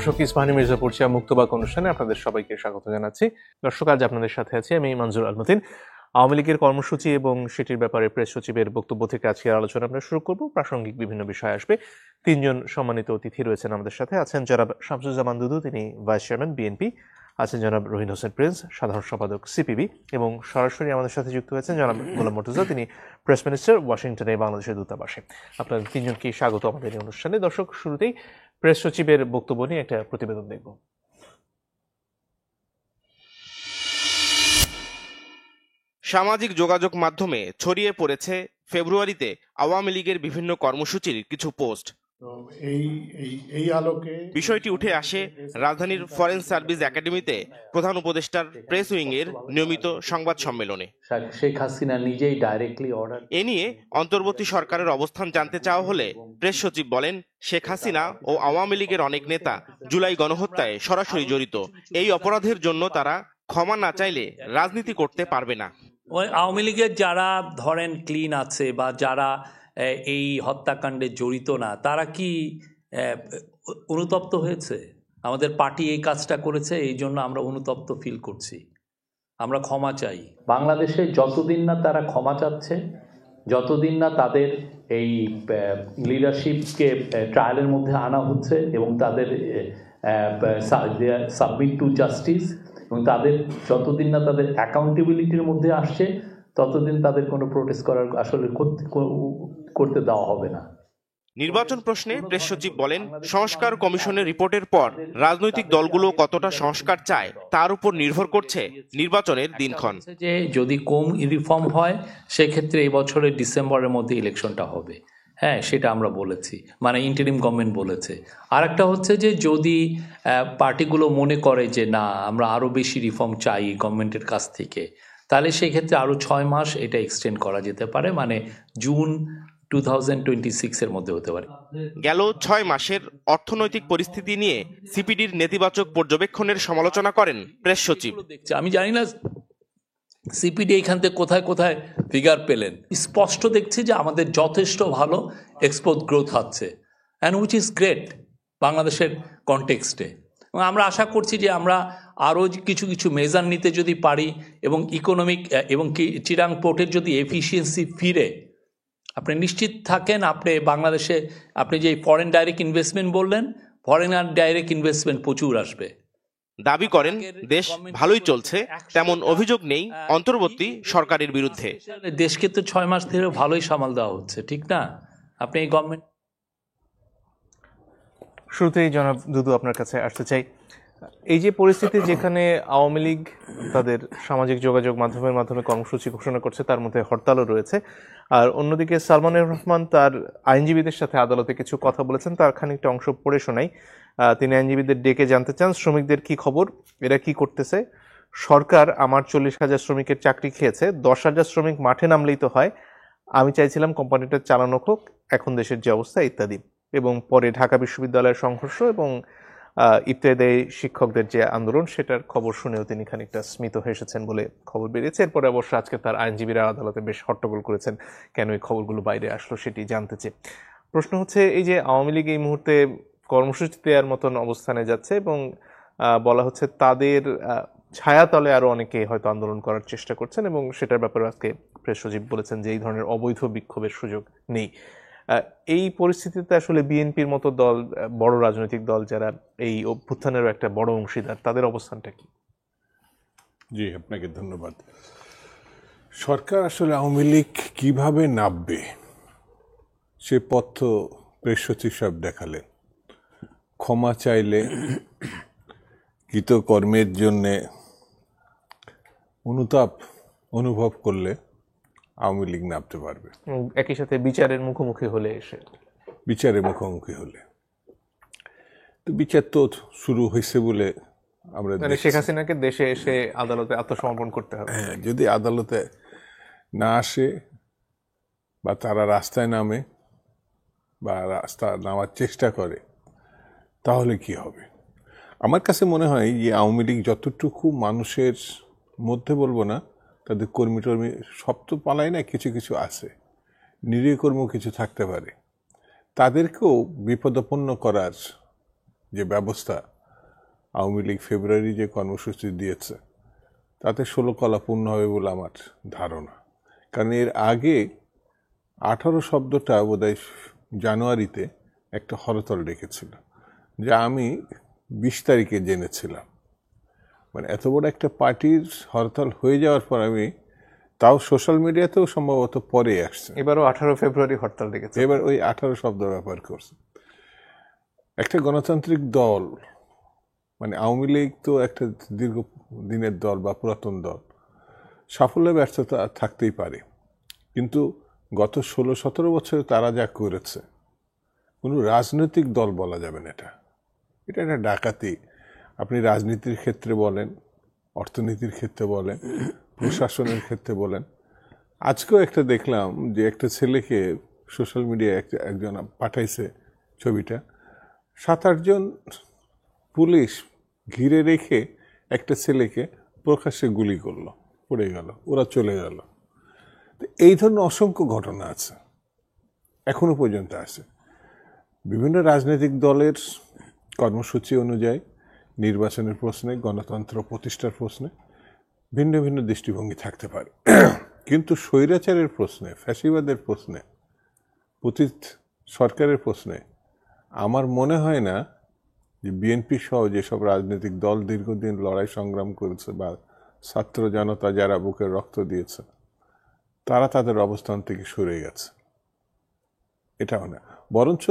দর্শক, ইস্পাহানি মির্জা পড়ছিয়া মুক্তবাক অনুষ্ঠানে আপনাদের সবাইকে স্বাগত জানাচ্ছি। দর্শক, আজ আপনাদের সাথে আছি আমি মনজুর আল মতিন। আওয়ামী লীগের কর্মসূচি এবং সেটির ব্যাপারে প্রেস সচিবের বক্তব্য থেকে আজকের আলোচনা আমরা শুরু করব। প্রাসঙ্গিক বিভিন্ন বিষয় আসবে। তিনজন সম্মানিত অতিথি রয়েছেন আমাদের সাথে। আছেন জনাব শামসুজ্জামান দুদু, তিনি ভাইস চেয়ারম্যান বিএনপি। আছেন জনাব রহিন হোসেন প্রিন্স, সাধারণ সম্পাদক সিপিবি। এবং সরাসরি আমাদের সাথে যুক্ত হয়েছেন জনাব গোলাম মর্তুজা, তিনি প্রেস মিনিস্টার, ওয়াশিংটনে বাংলাদেশের দূতাবাসে। আপনাদের তিনজনকে স্বাগত আমাদের এই অনুষ্ঠানে। দর্শক, শুরুতেই প্রেস সচিবের বক্তব্য নিয়ে একটা প্রতিবেদন দেখব। সামাজিক যোগাযোগ মাধ্যমে ছড়িয়ে পড়েছে ফেব্রুয়ারিতে আওয়ামী লীগের বিভিন্ন কর্মসূচির কিছু পোস্ট। এই আলোকে বিষয়টি উঠে আসে রাজধানীর ফরেন সার্ভিস একাডেমিতে প্রধান উপদেষ্টার প্রেস উইং এর নিয়মিত সংবাদ সম্মেলনে। শেখ হাসিনা নিজেই ডাইরেক্টলি অর্ডার। এ নিয়ে অন্তর্বর্তী সরকারের অবস্থান জানতে চাওয়া হলে প্রেস সচিব বলেন, শেখ হাসিনা ও আওয়ামী লীগের অনেক নেতা জুলাই গণহত্যায় সরাসরি জড়িত। এই অপরাধের জন্য তারা ক্ষমা না চাইলে রাজনীতি করতে পারবে না। ওই আওয়ামী লীগের যারা ধরেন ক্লিন আছে বা যারা এই হত্যাকাণ্ডে জড়িত না, তারা কি অনুতপ্ত হয়েছে? আমাদের পার্টি এই কাজটা করেছে, এই জন্য আমরা অনুতপ্ত ফিল করছি, আমরা ক্ষমা চাই। বাংলাদেশে যতদিন না তারা ক্ষমা চাচ্ছে, যতদিন না তাদের এই লিডারশিপকে ট্রায়ালের মধ্যে আনা হচ্ছে এবং তাদের সাবমিট টু জাস্টিস, এবং তাদের যতদিন না তাদের অ্যাকাউন্টেবিলিটির মধ্যে আসছে, ততদিন তাদের কোনো প্রোটেস্ট করার আসলে করতে দেওয়া হবে না। নির্বাচন প্রশ্নে প্রেস সচিব বলেন, সংস্কার কমিশনের রিপোর্টের পর রাজনৈতিক দলগুলো কতটা সংস্কার চায় তার উপর নির্ভর করছে নির্বাচনের দিনক্ষণ। যে যদি কম রিফর্ম হয়, সেক্ষেত্রে এই বছরের ডিসেম্বরের মধ্যে ইলেকশনটা হবে। হ্যাঁ, সেটা আমরা বলেছি, মানে ইন্টারিম গভর্নমেন্ট বলেছে। আর একটা হচ্ছে যে যদি পার্টিগুলো মনে করে যে না, আমরা আরও বেশি রিফর্ম চাই গভর্নমেন্টের কাছ থেকে, তাহলে সেক্ষেত্রে আরও 6 মাস এটা এক্সটেন্ড করা যেতে পারে, মানে জুন 2026 এর মধ্যে হতে পারে। গেল 6 মাসের অর্থনৈতিক পরিস্থিতি নিয়ে সিপিডির নেতিবাচক পর্যবেক্ষণের সমালোচনা করেন প্রেস সচিব। আমি জানি না সিপিডি এখান থেকে কোথায় কোথায় ফিগার পেলেন। স্পষ্ট দেখছি যে আমাদের যথেষ্ট ভালো এক্সপোর্ট গ্রোথ হচ্ছে, অ্যান্ড উইচ ইজ গ্রেট বাংলাদেশের কনটেক্সটে। এবং আমরা আশা করছি যে আমরা আরও কিছু কিছু মেজার নিতে যদি পারি, এবং ইকোনমিক এবং চিরাং পোর্টের যদি এফিসিয়েন্সি ফিরে, আপনি নিশ্চিত থাকেন আপনি বাংলাদেশে আপনি যে ফরেন ডাইরেক্ট ইনভেস্টমেন্ট বললেন, ফরেন ডাইরেক্ট ইনভেস্টমেন্ট প্রচুর আসবে। দাবি করেন দেশ ভালোই চলছে, তেমন অভিযোগ নেই অন্তর্বর্তী সরকারের বিরুদ্ধে। দেশকে তো 6 মাস ধরে ভালোই সামাল দেওয়া হচ্ছে, ঠিক না? আপনি এই গভর্নমেন্ট। শুরুতেই জনাব দুদু, আপনার কাছে আসতে চাই। এই যে পরিস্থিতি, যেখানে আওয়ামী লীগ তাদের সামাজিক যোগাযোগ মাধ্যমের মাধ্যমে কর্মসূচি ঘোষণা করছে, তার মধ্যে হরতালও রয়েছে, আর অন্যদিকে সালমানুর রহমান তার আইনজীবীদের সাথে আদালতে কিছু কথা বলেছেন, তার খানিকটা অংশ পড়ে শোনাই। তিনি আইনজীবীদের ডেকে জানতে চান, শ্রমিকদের কি খবর, এরা কি করতেছে? সরকার আমার 40,000 শ্রমিকের চাকরি খেয়েছে, 10,000 শ্রমিক মাঠে নামলেই তো হয়। আমি চাইছিলাম কোম্পানিটা চালানো হোক, এখন দেশের যে অবস্থা, ইত্যাদি। এবং পরে ঢাকা বিশ্ববিদ্যালয়ের সংঘর্ষ এবং ইত্যাদি শিক্ষকদের যে আন্দোলন, সেটার খবর শুনেও তিনি খানিকটা স্মিত হেসেছেন বলে খবর বেরিয়েছে। এরপরে অবশ্য আজকে তার আইনজীবীরা আদালতে বেশ হট্টগোল করেছেন, কেন এই খবরগুলো বাইরে আসলো সেটি জানতে চেয়ে। প্রশ্ন হচ্ছে, এই যে আওয়ামী লীগ এই মুহূর্তে কর্মসূচি দেওয়ার মতন অবস্থানে যাচ্ছে, এবং বলা হচ্ছে তাদের ছায়াতলে আরও অনেকে হয়তো আন্দোলন করার চেষ্টা করছেন, এবং সেটার ব্যাপারে আজকে প্রেস সচিব বলেছেন যে এই ধরনের অবৈধ বিক্ষোভের সুযোগ নেই। এই পরিস্থিতিতে আসলে বিএনপির মতো দল, বড় রাজনৈতিক দল যারা এই অভ্যুত্থানেরও একটা বড় অংশীদার, তাদের অবস্থানটা কি? জি, আপনাকে ধন্যবাদ। সরকার আসলে আওয়ামী লীগ কিভাবে নামবে সে পথ প্রেস সচিব সাহেব দেখালেন। ক্ষমা চাইলে, কৃতকর্মের জন্যে অনুতাপ অনুভব করলে আওয়ামী লীগ নামতে পারবে। একই সাথে বিচারের মুখোমুখি হলে, বিচারের মুখোমুখি হলে তো বিচার তো শুরু হয়েছে বলে আমরা, শেখ হাসিনাকে দেশে এসে আদালতে আত্মসমর্পণ করতে হবে। হ্যাঁ, যদি আদালতে না আসে বা তারা রাস্তায় নামে বা রাস্তা নামার চেষ্টা করে, তাহলে কি হবে? আমার কাছে মনে হয় যে আওয়ামী লীগ যতটুকু মানুষের মধ্যে, বলবো না তাদের কর্মী টর্মী সব তো পালায় না, কিছু কিছু আছে, নিরীহ কর্ম কিছু থাকতে পারে, তাদেরকেও বিপদাপন্ন করার যে ব্যবস্থা আওয়ামী লীগ ফেব্রুয়ারি যে কর্মসূচি দিয়েছে তাতে 16 কলা পূর্ণ হবে বলে আমার ধারণা। কারণ এর আগে 18 শব্দটা বোধহয় জানুয়ারিতে একটা হরতাল ডেকেছিল, যা আমি 20 তারিখে জেনেছিলাম। মানে এত বড় একটা পার্টির হরতাল হয়ে যাওয়ার পর আমি, তাও সোশ্যাল মিডিয়াতেও সম্ভবত পরে আসছে, এবারও 18 ফেব্রুয়ারি হরতাল ডেকেছে। এবার ওই 18 শব্দ ব্যবহার করছে। একটা গণতান্ত্রিক দল, মানে আওয়ামী লীগ তো একটা দীর্ঘ দিনের দল বা পুরাতন দল, সাফল্য ব্যর্থতা থাকতেই পারে, কিন্তু গত 16-17 বছরে তারা যা করেছে কোনো রাজনৈতিক দল বলা যাবে না। এটা একটা ডাকাতি। আপনি রাজনীতির ক্ষেত্রে বলেন, অর্থনীতির ক্ষেত্রে বলেন, প্রশাসনের ক্ষেত্রে বলেন। আজকেও একটা দেখলাম যে একটা ছেলেকে সোশ্যাল মিডিয়ায় একজন পাঠাইছে ছবিটা, 7-8 জন পুলিশ ঘিরে রেখে একটা ছেলেকে প্রকাশ্যে গুলি করলো, পড়ে গেল, ওরা চলে গেল। এই ধরনের অসংখ্য ঘটনা আছে, এখনো পর্যন্ত আছে। বিভিন্ন রাজনৈতিক দলের কর্মসূচি অনুযায়ী নির্বাচনের প্রশ্নে, গণতন্ত্র প্রতিষ্ঠার প্রশ্নে ভিন্ন ভিন্ন দৃষ্টিভঙ্গি থাকতে পারে, কিন্তু স্বৈরাচারের প্রশ্নে, ফ্যাসিবাদের প্রশ্নে, পতিত সরকারের প্রশ্নে আমার মনে হয় না যে বিএনপি সহ যেসব রাজনৈতিক দল দীর্ঘদিন লড়াই সংগ্রাম করেছে বা ছাত্র জনতা যারা বুকের রক্ত দিয়েছে তারা তাদের অবস্থান থেকে সরে গেছে, এটাও না। বরঞ্চ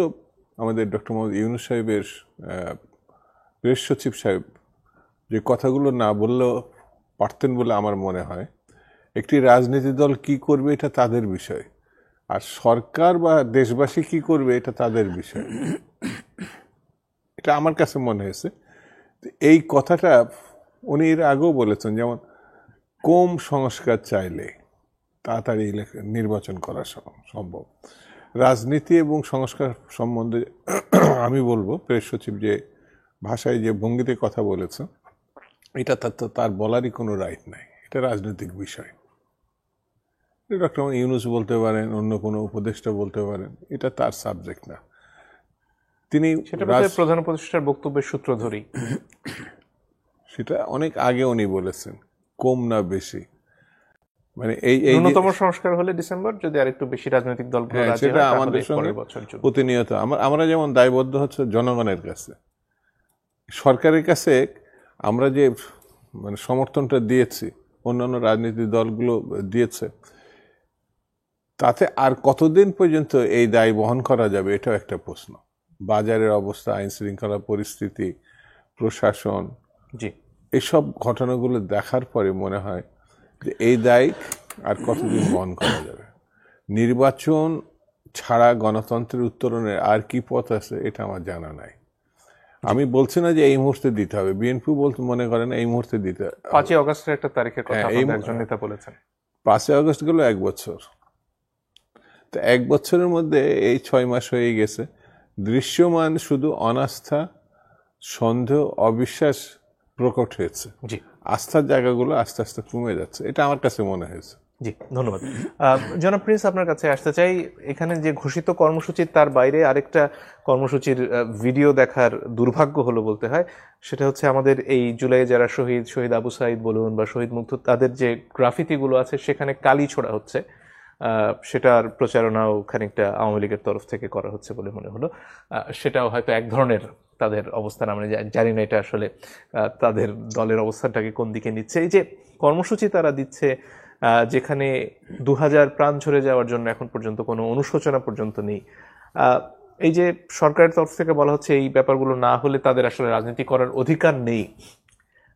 আমাদের ডক্টর মোহাম্মদ ইউনূস সাহেবের প্রেস সচিব সাহেব যে কথাগুলো না বললেও পারতেন বলে আমার মনে হয়। একটি রাজনীতি দল কি করবে এটা তাদের বিষয়, আর সরকার বা দেশবাসী কি করবে এটা তাদের বিষয়। এটা আমার কাছে মনে হয়েছে। এই কথাটা উনি এর আগেও বলেছেন, যেমন কম সংস্কার চাইলে তাড়াতাড়ি নির্বাচন করা সম্ভব। রাজনীতি এবং সংস্কার সম্বন্ধে আমি বলবো প্রেস সচিব যে ভাষায় যে ভঙ্গিতে কথা বলেছে, এটা তার বলারই কোনো রাইট নাই, এটা রাজনৈতিক বিষয়। ডক্টর ইউনূস বলতে পারেন, অন্য কোনো উপদেষ্টা বলতে পারেন, এটা তার সাবজেক্ট না। তিনি প্রধান উপদেষ্টার বক্তব্যের সূত্র ধরি, সেটা অনেক আগে উনি বলেছেন, কম না বেশি। মানে এই ন্যূনতম সংস্কার হলে ডিসেম্বর, যদি আরেকটু বেশি রাজনৈতিক দলগুলো রাজি হয় সেটা তাহলে আমাদের সঙ্গে পরের বছর জুন। প্রতিনিয়ত আমরা যেমন দায়বদ্ধ হচ্ছে জনগণের কাছে, সরকারের কাছে আমরা যে মানে সমর্থনটা দিয়েছি, অন্যান্য রাজনৈতিক দলগুলো দিয়েছে, তাতে আর কতদিন পর্যন্ত এই দায় বহন করা যাবে এটাও একটা প্রশ্ন। বাজারের অবস্থা, আইন শৃঙ্খলা পরিস্থিতি, প্রশাসন, জি, এসব ঘটনাগুলো দেখার পরে মনে হয় যে এই দায় আর কতদিন বহন করা যাবে। নির্বাচন ছাড়া গণতন্ত্রের উত্তরণের আর কি পথ আছে এটা আমার জানা নাই। আমি বলছি না যে এই মুহূর্তে দিতে হবে, বিএনপি বলতে মনে করেন এই মুহূর্তে দিতে। 5 আগস্টের একটা তারিখের কথা একজন নেতা বলেছেন। 5 আগস্ট গেল 1 বছর, তো 1 বছরের মধ্যে এই 6 মাস হয়ে গেছে। দৃশ্যমান শুধু অনাস্থা, সন্দেহ, অবিশ্বাস প্রকট হয়েছে। জি, আস্থার জায়গাগুলো আস্তে আস্তে কমে যাচ্ছে, এটা আমার কাছে মনে হয়েছে। জি, ধন্যবাদ। জনাব প্রিন্স, আপনার কাছে আসতে চাই। এখানে যে ঘোষিত কর্মসূচি তার বাইরে আরেকটা কর্মসূচির ভিডিও দেখার দুর্ভাগ্য হলো বলতে হয়। সেটা হচ্ছে আমাদের এই জুলাইয়ে যারা শহীদ আবু সাঈদ বলুন বা শহীদ মুগ্ধ, তাদের যে গ্রাফিতিগুলো আছে সেখানে কালি ছোড়া হচ্ছে, সেটার প্রচারণাও খানিকটা আওয়ামী লীগের তরফ থেকে করা হচ্ছে বলে মনে হলো। সেটাও হয়তো এক ধরনের তাদের অবস্থান, আমরা জানি না এটা আসলে তাদের দলের অবস্থানটাকে কোন দিকে নিচ্ছে। এই যে কর্মসূচি তারা দিচ্ছে, যেখানে 2000 প্রাণ ঝরে যাওয়ার জন্য এখন পর্যন্ত কোনো অনুশোচনা পর্যন্ত নেই, এই যে সরকারের তরফ থেকে বলা হচ্ছে এই ব্যাপারগুলো না হলে তাদের আসলে রাজনীতি করার অধিকার নেই।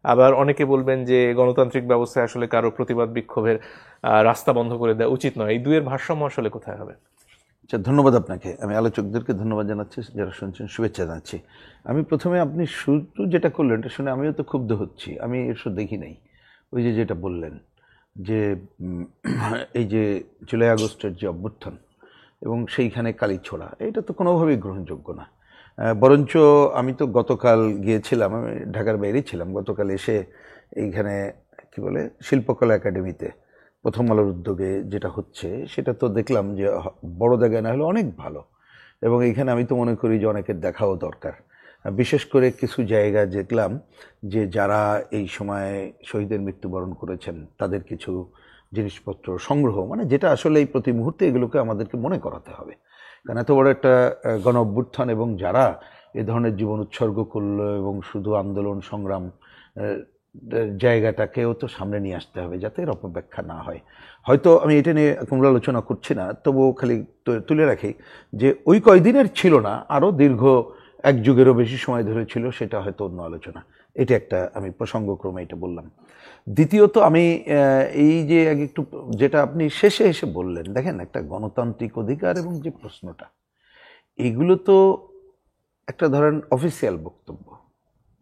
আবার অনেকে বলবেন যে গণতান্ত্রিক ব্যবস্থায় আসলে কারো প্রতিবাদ বিক্ষোভের রাস্তা বন্ধ করে দেওয়া উচিত নয়। এই দুয়ের ভারসাম্য আসলে কোথায় হবে? আচ্ছা, ধন্যবাদ আপনাকে। আমি আলোচকদেরকে ধন্যবাদ জানাচ্ছি, যারা শুনছেন শুভেচ্ছা জানাচ্ছি। আমি প্রথমে আপনি শুরু যেটা করলেন এটা শুনে আমিও তো ক্ষুব্ধ হচ্ছি। আমি এসব দেখি নাই। ওই যে যেটা বললেন যে এই যে জুলাই আগস্টের যে অভ্যুত্থান এবং সেইখানে কালিছোড়া, এটা তো কোনোভাবেই গ্রহণযোগ্য না। বরঞ্চ আমি তো গতকাল গিয়েছিলাম, আমি ঢাকার বাইরেই ছিলাম, গতকাল এসে এইখানে কি বলে শিল্পকলা একাডেমিতে প্রথম আলোর উদ্যোগে যেটা হচ্ছে সেটা তো দেখলাম যে বড় জায়গায় না হলে অনেক ভালো, এবং এইখানে আমি তো মনে করি যে অনেকের দেখাও দরকার। বিশেষ করে কিছু জায়গা দেখলাম যে যারা এই সময় শহীদের মৃত্যুবরণ করেছেন তাদের কিছু জিনিসপত্র সংগ্রহ, মানে যেটা আসলে এই প্রতি মুহূর্তে এগুলোকে আমাদেরকে মনে করাতে হবে। কারণ এত বড় একটা গণ অভ্যুত্থান এবং যারা এ ধরনের জীবন উৎসর্গ করলো এবং শুধু আন্দোলন সংগ্রাম জায়গাটাকেও তো সামনে নিয়ে আসতে হবে যাতে এর অপব্যাখ্যা না হয়। হয়তো আমি এটা নিয়ে কোনো আলোচনা করছি না, তবুও খালি তুলে রাখি যে ওই কয়দিনের ছিল না, আরও দীর্ঘ এক যুগেরও বেশি সময় ধরে ছিল, সেটা হয়তো অন্য আলোচনা। এটা একটা আমি প্রসঙ্গক্রমে এটা বললাম। দ্বিতীয়ত আমি এই যে একটু যেটা আপনি শেষে এসে বললেন, দেখেন একটা গণতান্ত্রিক অধিকার এবং যে প্রশ্নটা, এগুলো তো একটা ধরেন অফিসিয়াল বক্তব্য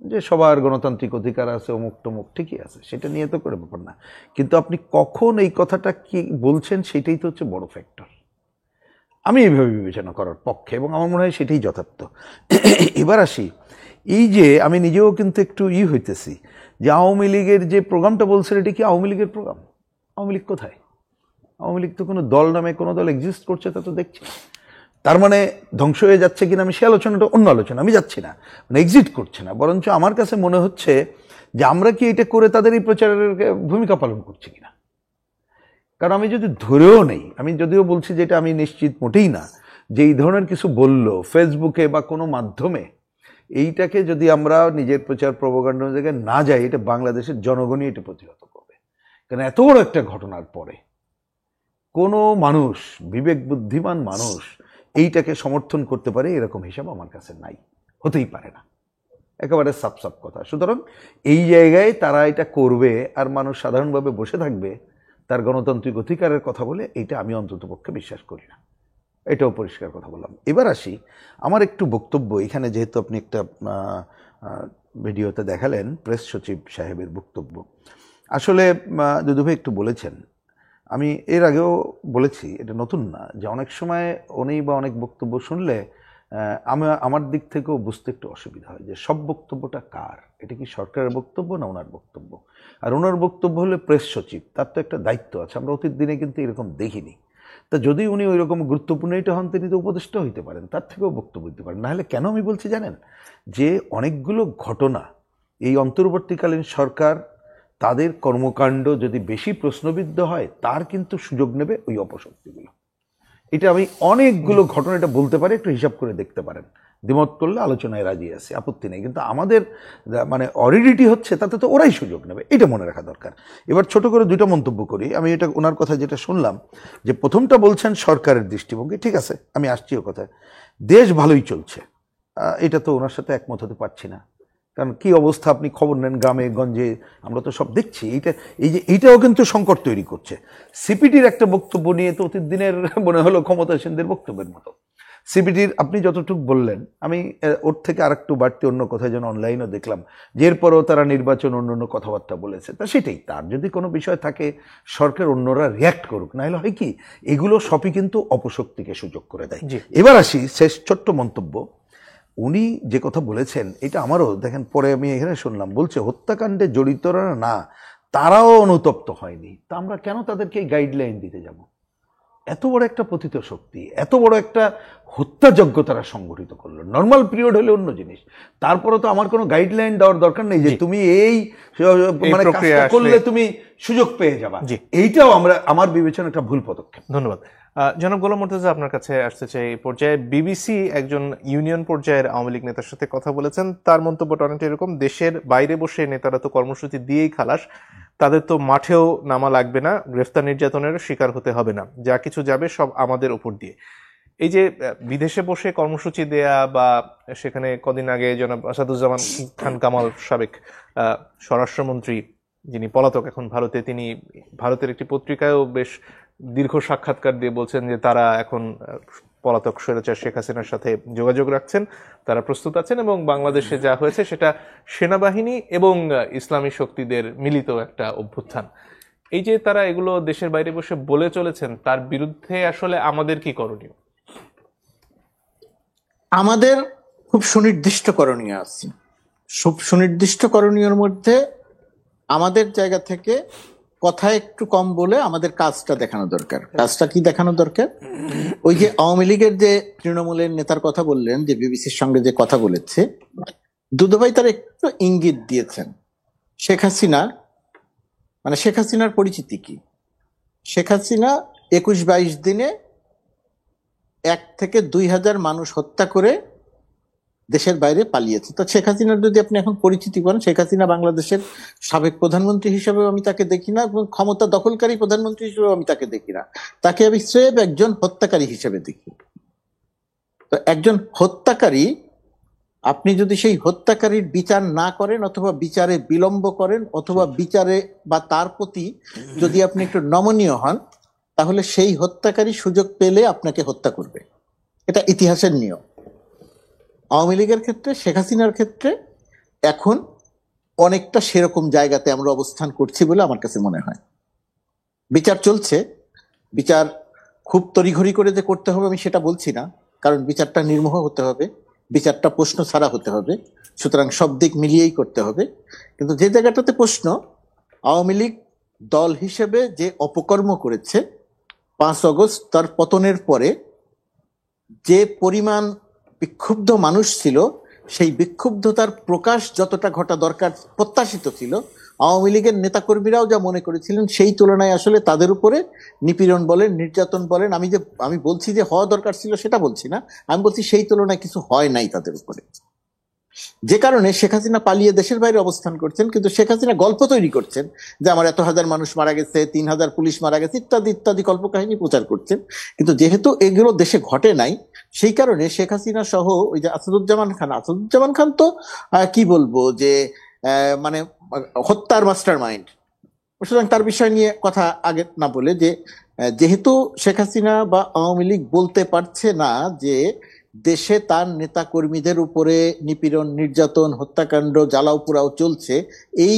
যে সবার গণতান্ত্রিক অধিকার আছে, অমুক টমুক, ঠিকই আছে, সেটা নিয়ে তো করে ব্যাপার না। কিন্তু আপনি কখন এই কথাটা কি বলছেন সেটাই তো হচ্ছে বড় ফ্যাক্টর। আমি এইভাবে বিবেচনা করার পক্ষে এবং আমার মনে হয় সেটাই যথার্থ। এবার আসি, এই যে আমি নিজেও কিন্তু একটু হইতেছি যে আওয়ামী লীগের যে প্রোগ্রামটা বলছেন, এটা কি আওয়ামী লীগের প্রোগ্রাম? আওয়ামী লীগ কোথায়? আওয়ামী লীগ তো কোনো দল নামে কোনো দল এক্সিস্ট করছে তা তো দেখছি। তার মানে ধ্বংস হয়ে যাচ্ছে কিনা আমি সে আলোচনাটা অন্য আলোচনা, আমি যাচ্ছি না, মানে এক্সিট করছে না। বরঞ্চ আমার কাছে মনে হচ্ছে যে আমরা কি এটা করে তাদের এই প্রচারের ভূমিকা পালন করছি কিনা। কারণ আমি যদি ধরেও নেই, আমি যদিও বলছি যে এটা আমি নিশ্চিত মোটেই না, যে এই ধরনের কিছু বলল ফেসবুকে বা কোনো মাধ্যমে, এইটাকে যদি আমরা নিজের প্রচার প্রপাগান্ডার জায়গায় না যাই, এটা বাংলাদেশের জনগণই এটা প্রতিহত করবে। কারণ এত বড় একটা ঘটনার পরে কোনো মানুষ, বিবেক বুদ্ধিমান মানুষ এইটাকে সমর্থন করতে পারে এরকম হিসাব আমার কাছে নাই, হতেই পারে না, একেবারে সাপ সাপ কথা। সুতরাং এই জায়গায় তারা এটা করবে আর মানুষ সাধারণভাবে বসে থাকবে তার গণতান্ত্রিক অধিকারের কথা বলে, এইটা আমি অন্ততপক্ষে বিশ্বাস করি না। এটাও পরিষ্কার কথা বললাম। এবার আসি আমার একটু বক্তব্য এখানে, যেহেতু আপনি একটা ভিডিওতে দেখালেন প্রেস সচিব সাহেবের বক্তব্য। আসলে দুদুভাই একটু বলেছেন, আমি এর আগেও বলেছি, এটা নতুন না, যে অনেক সময় উনি বা অনেক বক্তব্য শুনলে আমার দিক থেকেও বুঝতে একটু অসুবিধা হয় যে সব বক্তব্যটা কার, এটা কি সরকারের বক্তব্য না ওনার বক্তব্য। আর ওনার বক্তব্য হলে প্রেস সচিব, তার তো একটা দায়িত্ব আছে, আমরা অতীত দিনে কিন্তু এরকম দেখিনি। তা যদি উনি ওই রকম গুরুত্বপূর্ণ এটা হন, তিনি তো উপদেষ্টা হইতে পারেন, তার থেকেও বক্তব্য দিতে পারেন। নাহলে কেন আমি বলছি জানেন, যে অনেকগুলো ঘটনা এই অন্তর্বর্তীকালীন সরকার, তাদের কর্মকাণ্ড যদি বেশি প্রশ্নবিদ্ধ হয়, তার কিন্তু সুযোগ নেবে ওই অপশক্তিগুলো। এটা আমি অনেকগুলো ঘটনা এটা বলতে পারি, একটু হিসাব করে দেখতে পারেন, দ্বিমত করলে আলোচনায় রাজি আছে, আপত্তি নেই। কিন্তু আমাদের মানে অরিডিটি হচ্ছে তাতে তো ওরাই সুযোগ নেবে, এটা মনে রাখা দরকার। এবার ছোট করে দুইটা মন্তব্য করি আমি। এটা ওনার কথা যেটা শুনলাম, যে প্রথমটা বলছেন সরকারের দৃষ্টিভঙ্গি, ঠিক আছে, আমি আসছি ও কথায়। দেশ ভালোই চলছে, এটা তো ওনার সাথে একমত হতে পারছি না। কারণ কি অবস্থা আপনি খবর নেন গ্রামে গঞ্জে, আমরা তো সব দেখছি। এইটাও কিন্তু সংকট তৈরি করছে। সিপিডির একটা বক্তব্য নিয়ে তো অতীত দিনের মনে হলো ক্ষমতাসীনদের বক্তব্যের মতো। সিপিডির আপনি যতটুকু বললেন, আমি ওর থেকে আরেকটু বাড়তি অন্য কথা যেন অনলাইনেও দেখলাম, যে এরপরও তারা নির্বাচন অন্য কথাবার্তা বলেছে। তা সেটাই, তার যদি কোনো বিষয় থাকে সরকার অন্যরা রিয়্যাক্ট করুক, না হলে হয় কি এগুলো সবই কিন্তু অপশক্তিকে সুযোগ করে দেয়। এবার আসি শেষ ছোট্ট মন্তব্য। উনি যে কথা বলেছেন এটা আমারও, দেখেন পরে আমি এখানে শুনলাম বলছে হত্যাকাণ্ডে জড়িতরা না, তারাও অনুতপ্ত হয়নি। তা আমরা কেন তাদেরকে এই গাইডলাইন দিতে যাব? এত বড় একটা পতিত শক্তি, এত বড় একটা হত্যাযজ্ঞ তারা সংগঠিত করলো। নর্মাল পিরিয়ড হলে অন্য জিনিস, তারপরে তো আমার কোনো গাইডলাইন দেওয়ার দরকার নেই যে তুমি এই মানে কাজটা করলে তুমি সুযোগ পেয়ে যাবা। এইটাও আমার বিবেচনা একটা ভুল পদক্ষেপ। ধন্যবাদ। জনাব গোলাম মুর্তজা, আপনার কাছে আসতে চাই। এই পর্যায়ে বিবিসি একজন ইউনিয়ন পর্যায়ের আওয়ামী লীগ নেতার সাথে কথা বলেছেন। তার মন্তব্যটা অনেকটা এরকম, দেশের বাইরে বসে নেতারা তো কর্মসূচি দিয়েই খালাস, তাদের তো মাঠেও নামা লাগবে না, গ্রেফতার নির্যাতনের শিকার হতে হবে না, যা কিছু যাবে সব আমাদের উপর দিয়ে। এই যে বিদেশে বসে কর্মসূচি দেয়া, বা সেখানে কদিন আগে জনাব আসাদুজ্জামান খান কামাল, সাবেক স্বরাষ্ট্রমন্ত্রী, যিনি পলাতক এখন ভারতে, তিনি ভারতের একটি পত্রিকায়ও বেশ দীর্ঘ সাক্ষাৎকার দিয়ে বলছেন যে তারা এখন পলাতক স্বৈরাচার শেখ হাসিনার সাথে যোগাযোগ রাখছেন, তারা প্রস্তুত আছেন, এবং বাংলাদেশে যা হয়েছে সেটা সেনাবাহিনী এবং ইসলামী শক্তিদের মিলিত একটা অভ্যুত্থান। এই যে তারা এগুলো দেশের বাইরে বসে বলে চলেছেন, তার বিরুদ্ধে আসলে আমাদের কি করণীয়? আমাদের খুব সুনির্দিষ্ট করণীয় আছে। সুনির্দিষ্ট করণীয়র মধ্যে আমাদের জায়গা থেকে কথা একটু কম বলে আমাদের কাজটা দেখানো দরকার। কাজটা কি দেখানো দরকার? ওই যে আওয়ামী লীগের যে তৃণমূলের নেতার কথা বললেন, যে বিবিসির সঙ্গে যে কথা বলেছে, দুদুভাই তার একটু ইঙ্গিত দিয়েছেন। শেখ হাসিনা, মানে শেখ হাসিনার পরিচিতি কি? শেখ হাসিনা 21-22 দিনে 1 থেকে 2,000 মানুষ হত্যা করে দেশের বাইরে পালিয়েছে। তো শেখ হাসিনার যদি আপনি এখন পরিচিতি করেন, শেখ হাসিনা বাংলাদেশের সাবেক প্রধানমন্ত্রী হিসেবেও আমি তাকে দেখি না, এবং ক্ষমতা দখলকারী প্রধানমন্ত্রী হিসেবেও আমি তাকে দেখি না। তাকে আমি স্রেফ একজন হত্যাকারী হিসেবে দেখি। তো একজন হত্যাকারী, আপনি যদি সেই হত্যাকারীর বিচার না করেন, অথবা বিচারে বিলম্ব করেন, অথবা বিচারে বা তার প্রতি যদি আপনি একটু নমনীয় হন, তাহলে সেই হত্যাকারী সুযোগ পেলে আপনাকে হত্যা করবে। এটা ইতিহাসের নিয়ম। আওয়ামী লীগের ক্ষেত্রে, শেখ হাসিনার ক্ষেত্রে এখন অনেকটা সেরকম জায়গাতে আমরা অবস্থান করছি বলে আমার কাছে মনে হয়। বিচার চলছে, বিচার খুব তড়িঘড়ি করে যে করতে হবে আমি সেটা বলছি না, কারণ বিচারটা নির্মোহ হতে হবে, বিচারটা প্রশ্ন ছাড়া হতে হবে, সুতরাং সব দিক মিলিয়েই করতে হবে। কিন্তু যে জায়গাটাতে প্রশ্ন, আওয়ামী লীগ দল হিসেবে যে অপকর্ম করেছে 5 আগস্ট তার পতনের পরে, যে পরিমাণ বিক্ষুব্ধ মানুষ ছিল, সেই বিক্ষুব্ধতার প্রকাশ যতটা ঘটা দরকার প্রত্যাশিত ছিল, আওয়ামী লীগের নেতাকর্মীরাও যা মনে করেছিলেন, সেই তুলনায় আসলে তাদের উপরে নিপীড়ন বলেন, নির্যাতন বলেন, আমি বলছি যে হওয়া দরকার ছিল সেটা বলছি না, আমি বলছি সেই তুলনায় কিছু হয় নাই তাদের উপরে। যে কারণে শেখ হাসিনা পালিয়ে দেশের বাইরে অবস্থান করছেন, কিন্তু শেখ হাসিনা গল্প তৈরি করছেন যে আমার এত হাজার মানুষ মারা গেছে, 3,000 পুলিশ মারা গেছে, ইত্যাদি ইত্যাদি কল্পকাহিনী প্রচার করছেন। কিন্তু যেহেতু এগুলো দেশে ঘটে নাই, সেই কারণে শেখ হাসিনা সহ ওই যে আসাদুজ্জামান খান তো কি বলবো যে মানে হত্যার মাস্টার মাইন্ড। সুতরাং তার বিষয় নিয়ে কথা আগে না বলে, যে যেহেতু শেখ হাসিনা বা আওয়ামী লীগ বলতে পারছে না যে দেশে তার নেতা কর্মীদের উপরে নিপীড়ন, নির্যাতন, হত্যাকাণ্ড, জ্বালাও পোড়াও চলছে, এই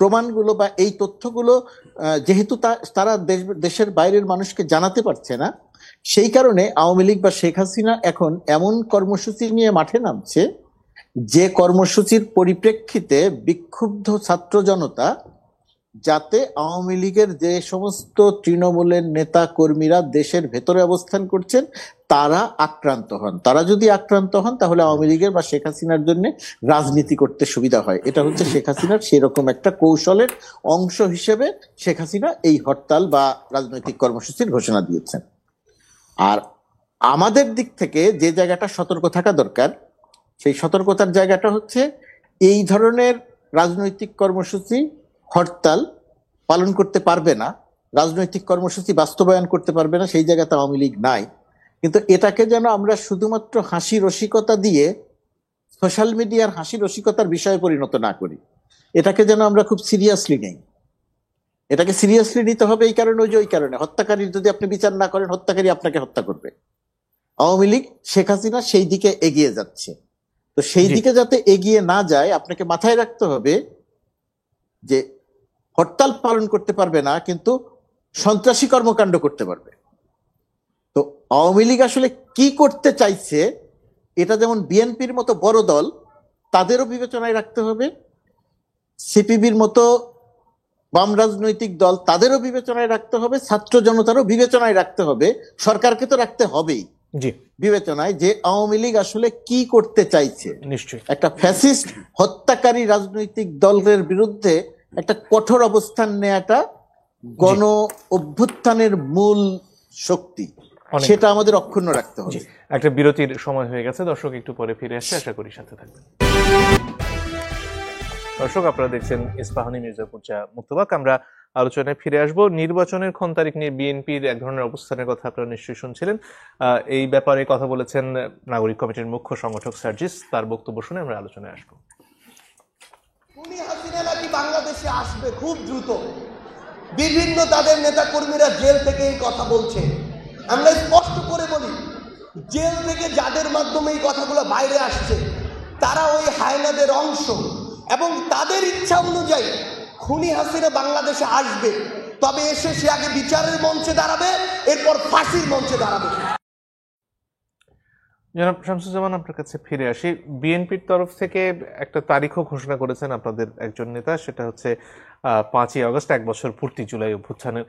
প্রমাণগুলো বা এই তথ্যগুলো যেহেতু তারা দেশের বাইরের মানুষকে জানাতে পারছে না, সেই কারণে আওয়ামী লীগ বা শেখ হাসিনা এখন এমন কর্মসূচি নিয়ে মাঠে নামছে, যে কর্মসূচির পরিপ্রেক্ষিতে বিক্ষুব্ধ ছাত্র জনতা, যাতে আওয়ামী লীগের যে সমস্ত তৃণমূলের নেতা কর্মীরা দেশের ভেতরে অবস্থান করছেন তারা আক্রান্ত হন। তারা যদি আক্রান্ত হন, তাহলে আওয়ামী লীগের বা শেখ হাসিনার জন্য রাজনীতি করতে সুবিধা হয়। এটা হচ্ছে শেখ হাসিনার সেরকম একটা কৌশলের অংশ হিসেবে শেখ হাসিনা এই হরতাল বা রাজনৈতিক কর্মসূচির ঘোষণা দিয়েছেন। আর আমাদের দিক থেকে যে জায়গাটা সতর্ক থাকা দরকার, সেই সতর্কতার জায়গাটা হচ্ছে এই ধরনের রাজনৈতিক কর্মসূচি, হরতাল পালন করতে পারবে না, রাজনৈতিক কর্মসূচি বাস্তবায়ন করতে পারবে না, সেই জায়গাতে আওয়ামী লীগ নাই। কিন্তু এটাকে যেন আমরা শুধুমাত্র হাসি রসিকতা দিয়ে, সোশ্যাল মিডিয়ার হাসি রসিকতার বিষয়ে পরিণত না করি। এটাকে যেন আমরা খুব সিরিয়াসলি নেই। এটাকে সিরিয়াসলি নিতে হবে এই কারণে, ওই কারণে হত্যাকারীর যদি আপনি বিচার না করেন, হত্যাকারী আপনাকে হত্যা করবে। আওয়ামী লীগ, শেখ হাসিনা সেই দিকে এগিয়ে যাচ্ছে। তো সেই দিকে যাতে এগিয়ে না যায়, আপনাকে মাথায় রাখতে হবে যে হরতাল পালন করতে পারবে না, কিন্তু সন্ত্রাসী কর্মকাণ্ড করতে পারবে। তো আওয়ামী লীগ আসলে কি করতে চাইছে, এটা যেমন বিএনপির মতো বড় দল তাদেরও বিবেচনায় রাখতে হবে, সিপিবির মতো বাম রাজনৈতিক দল তাদেরও বিবেচনায় রাখতে হবে, ছাত্র জনতারও বিবেচনায় রাখতে হবে, সরকারকে তো রাখতে হবেই বিবেচনায়, যে আওয়ামী লীগ আসলে কি করতে চাইছে। নিশ্চয়ই একটা ফ্যাসিস্ট হত্যাকারী রাজনৈতিক দলের বিরুদ্ধে একটা কঠোর অবস্থান নেওয়াটা গণ অভ্যুত্থানের মূল শক্তি, সেটা আমাদের অক্ষুণ্ণ রাখতে হবে। একটা বিরতির সময় হয়ে গেছে, দর্শক একটু পরে ফিরে আসছে, আশা করি সাথে থাকবেন। দর্শক, আপনারা দেখছেন ইস্পাহানি মির্জাপুর চা মুক্তবাক। আমরা আলোচনায় ফিরে আসব। নির্বাচনের ক্ষণ তারিখ নিয়ে বিএনপির এক ধরনের অবস্থানের কথা আপনারা নিশ্চয়ই শুনছিলেন। এই ব্যাপারে কথা বলেছেন নাগরিক কমিটির মুখ্য সংগঠক সার্জিস। তার বক্তব্য শুনে আমরা আলোচনায় আসবো। খুনি হাসিনা নাকি বাংলাদেশে আসবে খুব দ্রুত, বিভিন্ন তাদের নেতা কর্মীরা জেল থেকে এই কথা বলছে। আমরা স্পষ্ট করে বলি, জেল থেকে যাদের মাধ্যমে এই কথাগুলো বাইরে আসছে তারা ওই হায়নাদের অংশ, এবং তাদের ইচ্ছা অনুযায়ী খুনি হাসিনা বাংলাদেশে আসবে, তবে এসে সে আগে বিচারের মঞ্চে দাঁড়াবে, এরপর ফাঁসির মঞ্চে দাঁড়াবে। জনাব শামসুজ্জামান, আপনার কাছে ফিরে আসি। বিএনপির তরফ থেকে একটা তারিখও ঘোষণা করেছেন আপনাদের একজন নেতা, সেটা হচ্ছে 5ই আগস্ট, 1 বছর পূর্তি জুলাই অভ্যুত্থানের,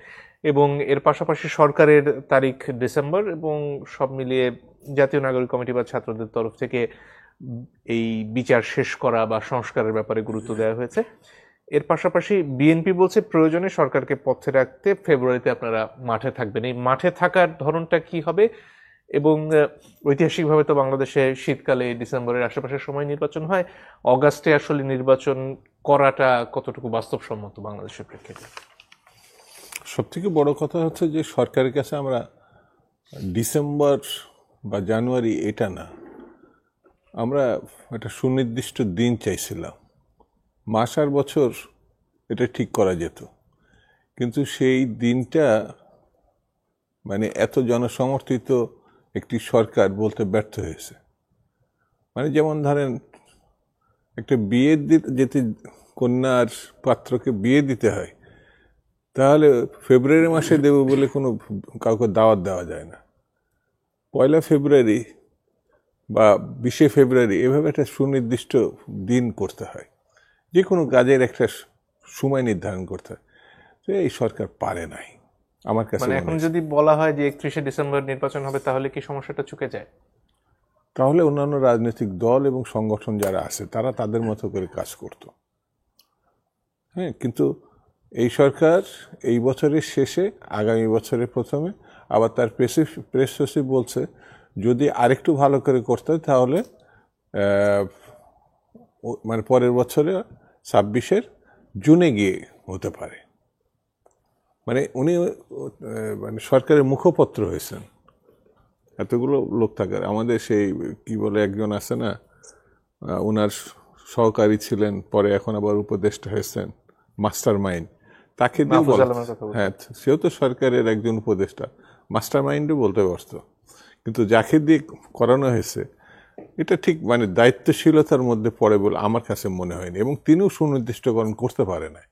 এবং এর পাশাপাশি সরকারের তারিখ ডিসেম্বর, এবং সব মিলিয়ে জাতীয় নাগরিক কমিটি বা ছাত্রদের তরফ থেকে এই বিচার শেষ করা বা সংস্কারের ব্যাপারে গুরুত্ব দেওয়া হয়েছে। এর পাশাপাশি বিএনপি বলছে প্রয়োজনে সরকারকে পথে রাখতে ফেব্রুয়ারিতে আপনারা মাঠে থাকবেন। এই মাঠে থাকার ধরনটা কি হবে? এবং ঐতিহাসিকভাবে তো বাংলাদেশে শীতকালে ডিসেম্বরের আশেপাশের সময় নির্বাচন হয়, অগাস্টে আসলে নির্বাচন করাটা কতটুকু বাস্তবসম্মত বাংলাদেশের প্রেক্ষিতে? সব থেকে বড় কথা হচ্ছে যে সরকারের কাছে আমরা ডিসেম্বর বা জানুয়ারি এটা না, আমরা একটা সুনির্দিষ্ট দিন চাইছিলাম। মাস আর বছর এটা ঠিক করা যেত, কিন্তু সেই দিনটা মানে এত জনসমর্থিত একটি সরকার বলতে ব্যর্থ হয়েছে। মানে যেমন ধরেন একটা বিয়ে যেতে কন্যার পাত্রকে বিয়ে দিতে হয়, তাহলে ফেব্রুয়ারি মাসে দেব বলে কোনো কাউকে দাওয়াত দেওয়া যায় না। 1 ফেব্রুয়ারি বা 20 ফেব্রুয়ারি এভাবে একটা সুনির্দিষ্ট দিন করতে হয়, যে কোনো কাজের একটা সময় নির্ধারণ করতে হয়। তো এই সরকার পারে নাই আমার কাছে। মানে এখন যদি বলা হয় যে 31শে ডিসেম্বর নির্বাচন হবে, তাহলে কি সমস্যাটা চুকে যায়? তাহলে অন্যান্য রাজনৈতিক দল এবং সংগঠন যারা আছে তারা তাদের মতো করে কাজ করত। হ্যাঁ, কিন্তু এই সরকার এই বছরের শেষে, আগামী বছরের প্রথমে আবার তার প্রেস সচিব বলছে যদি আরেকটু ভালো করে করতে হয় তাহলে মানে পরের বছরে 26-এর জুনে গিয়ে হতে পারে। মানে উনি মানে সরকারের মুখপত্র হয়েছেন এতগুলো লোক থাকার। আমাদের সেই কি বলে একজন আছে না, ওনার সহকারী ছিলেন, পরে এখন আবার উপদেষ্টা হয়েছেন, মাস্টার মাইন্ড, তাকে দিয়ে হ্যাঁ, সেও তো সরকারের একজন উপদেষ্টা, মাস্টার মাইন্ডও বলতে পারতো। কিন্তু যাকে দিয়ে করানো হয়েছে এটা ঠিক মানে দায়িত্বশীলতার মধ্যে পড়ে বলে আমার কাছে মনে হয়নি, এবং তিনিও সুনির্দিষ্টকরণ করতে পারে না।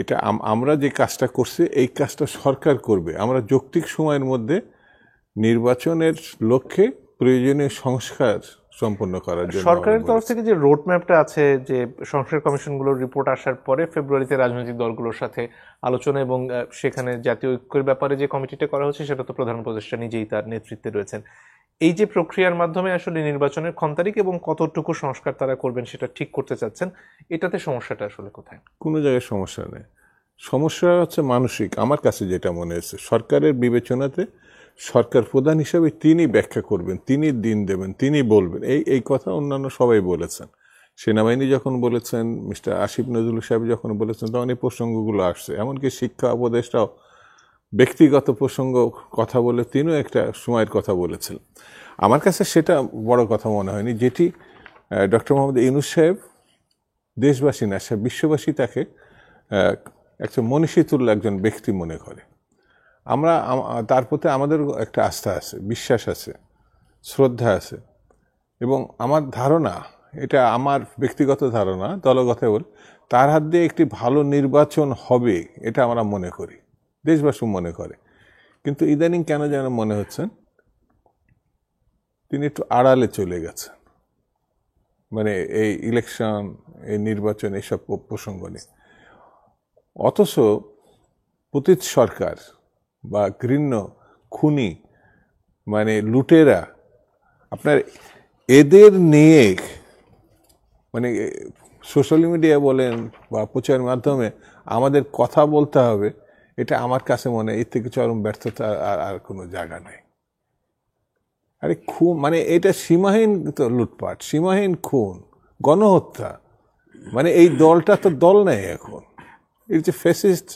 এটা আমরা যে কাজটা করছি এই কাজটা সরকার করবে। আমরা যৌক্তিক সময়ের মধ্যে নির্বাচনের লক্ষ্যে প্রয়োজনীয় সংস্কার সম্পন্ন করার জন্য সরকারের তরফ থেকে যে রোড ম্যাপটা আছে, যে সংস্কার কমিশনগুলোর রিপোর্ট আসার পরে ফেব্রুয়ারিতে রাজনৈতিক দলগুলোর সাথে আলোচনা এবং সেখানে জাতীয় ঐক্যের ব্যাপারে যে কমিটিটা করা হচ্ছে, সেটা তো প্রধান উপদেষ্টা নিজেই তার নেতৃত্বে রয়েছেন। এই যে প্রক্রিয়ার মাধ্যমে আসলে নির্বাচনের তারিখ এবং কতটুকু সংস্কার তারা করবেন সেটা ঠিক করতে চাচ্ছেন, এটাতে সমস্যাটা আসলে কোথায়? কোনো জায়গায় সমস্যা নেই, সমস্যা হচ্ছে মানসিক। আমার কাছে যেটা মনে হচ্ছে, সরকারের বিবেচনাতে সরকার প্রধান হিসেবে তিনি ব্যাখ্যা করবেন, তিনি দিন দেবেন, তিনি বলবেন, এই কথা অন্যান্য সবাই বলেছেন। সেনাবাহিনী যখন বলেছেন, মিস্টার আসিফ নজরুল সাহেব যখন বলেছেন, তখন এই প্রসঙ্গগুলো আসছে। এমনকি শিক্ষা উপদেষ্টাও ব্যক্তিগত প্রসঙ্গ কথা বলে তিনিও একটা সময়ের কথা বলেছেন। আমার কাছে সেটা বড় কথা মনে হয়নি। যেটি ডক্টর মোহাম্মদ ইউনূস সাহেব দেশবাসী না, সে বিশ্ববাসী তাকে একটা মনীষীতুল্য একজন ব্যক্তি মনে করে। আমরা তার প্রতি আমাদের একটা আস্থা আছে, বিশ্বাস আছে, শ্রদ্ধা আছে, এবং আমার ধারণা, এটা আমার ব্যক্তিগত ধারণা, দলগত বল, তার হাত দিয়ে একটি ভালো নির্বাচন হবে এটা আমরা মনে করি, দেশবাসী মনে করে। কিন্তু ইদানিং কেন যেন মনে হচ্ছেন তিনি একটু আড়ালে চলে গেছেন, মানে এই ইলেকশন, এই নির্বাচন, এইসব প্রসঙ্গ নিয়ে। অথচ পতিত সরকার বা ঘৃণ্য খুনি মানে লুটেরা, আপনার এদের নিয়ে মানে সোশ্যাল মিডিয়া বলেন বা প্রচার মাধ্যমে আমাদের কথা বলতে হবে, এটা আমার কাছে মনে হয় এর থেকে চরম ব্যর্থতা আর কোনো জায়গা নেই। আরে খুন মানে এটা সীমাহীন তো লুটপাট, সীমাহীন খুন, গণহত্যা। মানে এই দলটা তো দল নেই এখন, এই যে ফ্যাসিস্ট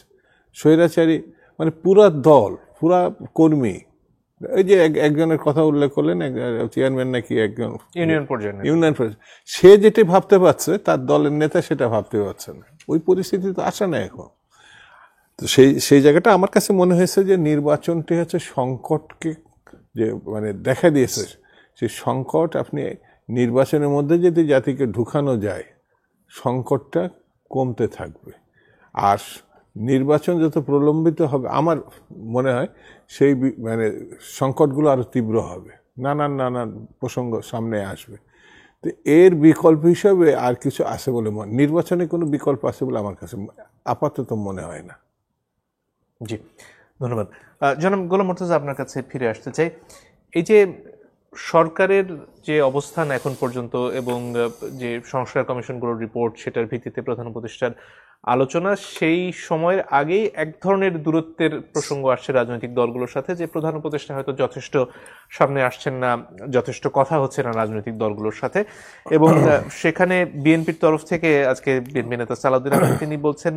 স্বৈরাচারী, মানে পুরা দল, পুরা কর্মী। এই যে একজনের কথা উল্লেখ করলেন, চেয়ারম্যান নাকি একজন ইউনিয়ন পর্যায়ে, সে যেটা ভাবতে পারছে তার দলের নেতা সেটা ভাবতে পারছে না। ওই পরিস্থিতি তো আসে না এখন। তো সেই জায়গাটা আমার কাছে মনে হয়েছে যে নির্বাচনটি হচ্ছে সংকটকে যে মানে দেখা দিয়েছে, সেই সংকট আপনি নির্বাচনের মধ্যে যদি জাতিকে ঢুকানো যায়, সংকটটা কমতে থাকবে। আর নির্বাচন যত প্রলম্বিত হবে আমার মনে হয় সেই মানে সংকটগুলো আরো তীব্র হবে। নানান প্রসঙ্গ সামনে আসবে। তো এর বিকল্প হিসাবে আর কিছু আছে বলে নির্বাচনে কোনো বিকল্প আছে বলে আমার কাছে আপাতত মনে হয় না। জি, ধন্যবাদ। জনাব গোলাম মুর্তজা, আপনার কাছে ফিরে আসতে চাই। এই যে সরকারের যে অবস্থান এখন পর্যন্ত এবং যে সংস্কার কমিশনগুলোর রিপোর্ট, সেটার ভিত্তিতে প্রধান উপদেষ্টার আলোচনা, সেই সময়ের আগেই এক ধরনের দূরত্বের প্রসঙ্গ আসছে রাজনৈতিক দলগুলোর সাথে, যে প্রধান উপদেষ্টা হয়তো যথেষ্ট সামনে আসছেন না, যথেষ্ট কথা হচ্ছে না রাজনৈতিক দলগুলোর সাথে। এবং সেখানে বিএনপির তরফ থেকে আজকে বিএনপি নেতা সালাউদ্দিন আহমেদ তিনি বলছেন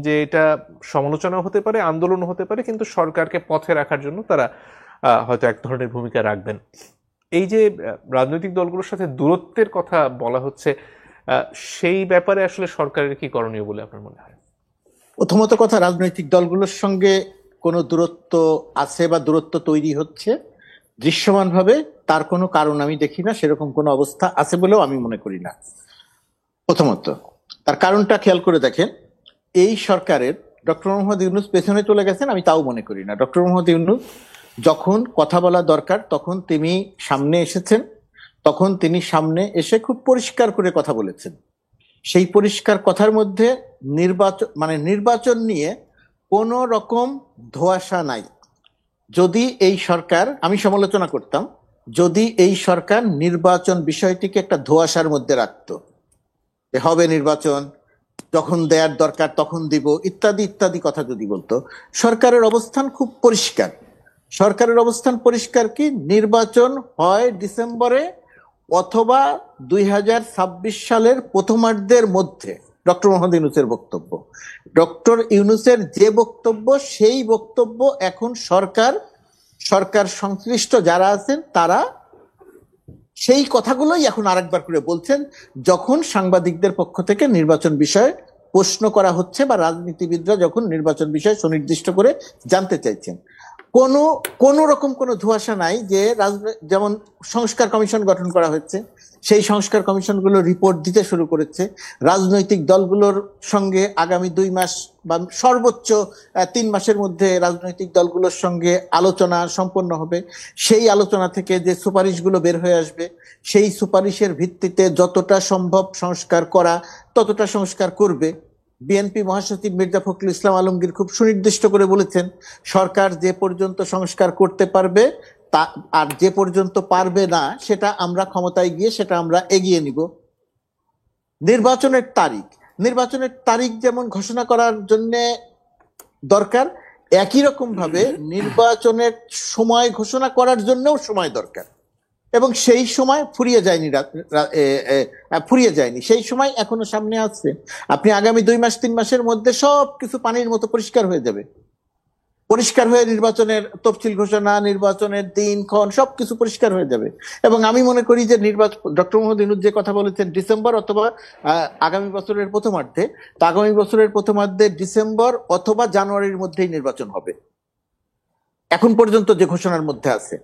যে এটা সমালোচনাও হতে পারে, আন্দোলনও হতে পারে, কিন্তু সরকারকে পথে রাখার জন্য তারা হয়তো এক ধরনের ভূমিকা রাখবেন। এই যে রাজনৈতিক দলগুলোর সাথে দূরত্বের কথা বলা হচ্ছে, সেই ব্যাপারে আসলে সরকারের কি করণীয় বলে আপনার মনে হয়? প্রথমত কথা, রাজনৈতিক দলগুলোর সঙ্গে কোনো দূরত্ব আছে বা দূরত্ব তৈরি হচ্ছে দৃশ্যমানভাবে, তার কোনো কারণ আমি দেখি না, সেরকম কোনো অবস্থা আছে বলেও আমি মনে করি না। প্রথমত তার কারণটা খেয়াল করে দেখেন, এই সরকারের ডক্টর মোহাম্মদ ইউনূস পেছনে চলে গেছেন আমি তাও মনে করি না। ডক্টর মোহাম্মদ ইউনূস যখন কথা বলা দরকার তখন তিনি সামনে এসেছেন, তখন তিনি সামনে এসে খুব পরিষ্কার করে কথা বলেছেন। সেই পরিষ্কার কথার মধ্যে নির্বাচন নিয়ে কোনো রকম ধোঁয়াশা নাই। যদি এই সরকার, আমি সমালোচনা করতাম যদি এই সরকার নির্বাচন বিষয়টিকে একটা ধোঁয়াশার মধ্যে রাখতো, যে হবে নির্বাচন, যখন দেয়ার দরকার তখন দিব, ইত্যাদি ইত্যাদি কথা যদি বলতো। সরকারের অবস্থান খুব পরিষ্কার। সরকারের অবস্থান পরিষ্কার কি, নির্বাচন হয় ডিসেম্বরে অথবা 2026 সালের প্রথমার্ধের মধ্যে। ডক্টর মোহাম্মদ ইউনূসের বক্তব্য, ডক্টর ইউনূসের যে বক্তব্য, সেই বক্তব্য এখন সরকার সংশ্লিষ্ট যারা আছেন তারা সেই কথাগুলোই এখন আরেকবার করে বলছেন, যখন সাংবাদিকদের পক্ষ থেকে নির্বাচন বিষয়ে প্রশ্ন করা হচ্ছে বা রাজনীতিবিদরা যখন নির্বাচন বিষয়ে সুনির্দিষ্ট করে জানতে চাইছেন। কোনো রকম কোনো ধোঁয়াশা নাই যে যেমন সংস্কার কমিশন গঠন করা হয়েছে, সেই সংস্কার কমিশনগুলো রিপোর্ট দিতে শুরু করেছে। রাজনৈতিক দলগুলোর সঙ্গে আগামী 2 মাস বা সর্বোচ্চ 3 মাসের মধ্যে রাজনৈতিক দলগুলোর সঙ্গে আলোচনা সম্পন্ন হবে। সেই আলোচনা থেকে যে সুপারিশগুলো বের হয়ে আসবে, সেই সুপারিশের ভিত্তিতে যতটা সম্ভব সংস্কার করা ততটা সংস্কার করবে। বিএনপি মহাসচিব মির্জা ফখরুল ইসলাম আলমগীর খুব সুনির্দিষ্ট করে বলেছেন, সরকার যে পর্যন্ত সংস্কার করতে পারবে তা, আর যে পর্যন্ত পারবে না সেটা আমরা ক্ষমতায় গিয়ে সেটা আমরা এগিয়ে নিব। নির্বাচনের তারিখ যেমন ঘোষণা করার জন্য দরকার, একই রকম ভাবে নির্বাচনের সময় ঘোষণা করার জন্যও সময় দরকার, এবং সেই সময় ফুরিয়ে যায়নি, সেই সময় এখনো সামনে আছে। আপনি আগামী 2 মাস 3 মাসের মধ্যে সবকিছু পানির মতো পরিষ্কার হয়ে যাবে, পরিষ্কার হয়ে নির্বাচনের তফসিল ঘোষণা, নির্বাচনের দিনক্ষণ সবকিছু পরিষ্কার হয়ে যাবে। এবং আমি মনে করি যে ডক্টর মোহাম্মদ ইউনূস যে কথা বলেছেন ডিসেম্বর অথবা আগামী বছরের প্রথমার্ধে, তো আগামী বছরের প্রথমার্ধে ডিসেম্বর অথবা জানুয়ারির মধ্যেই নির্বাচন হবে এখন পর্যন্ত যে ঘোষণার মধ্যে আছে।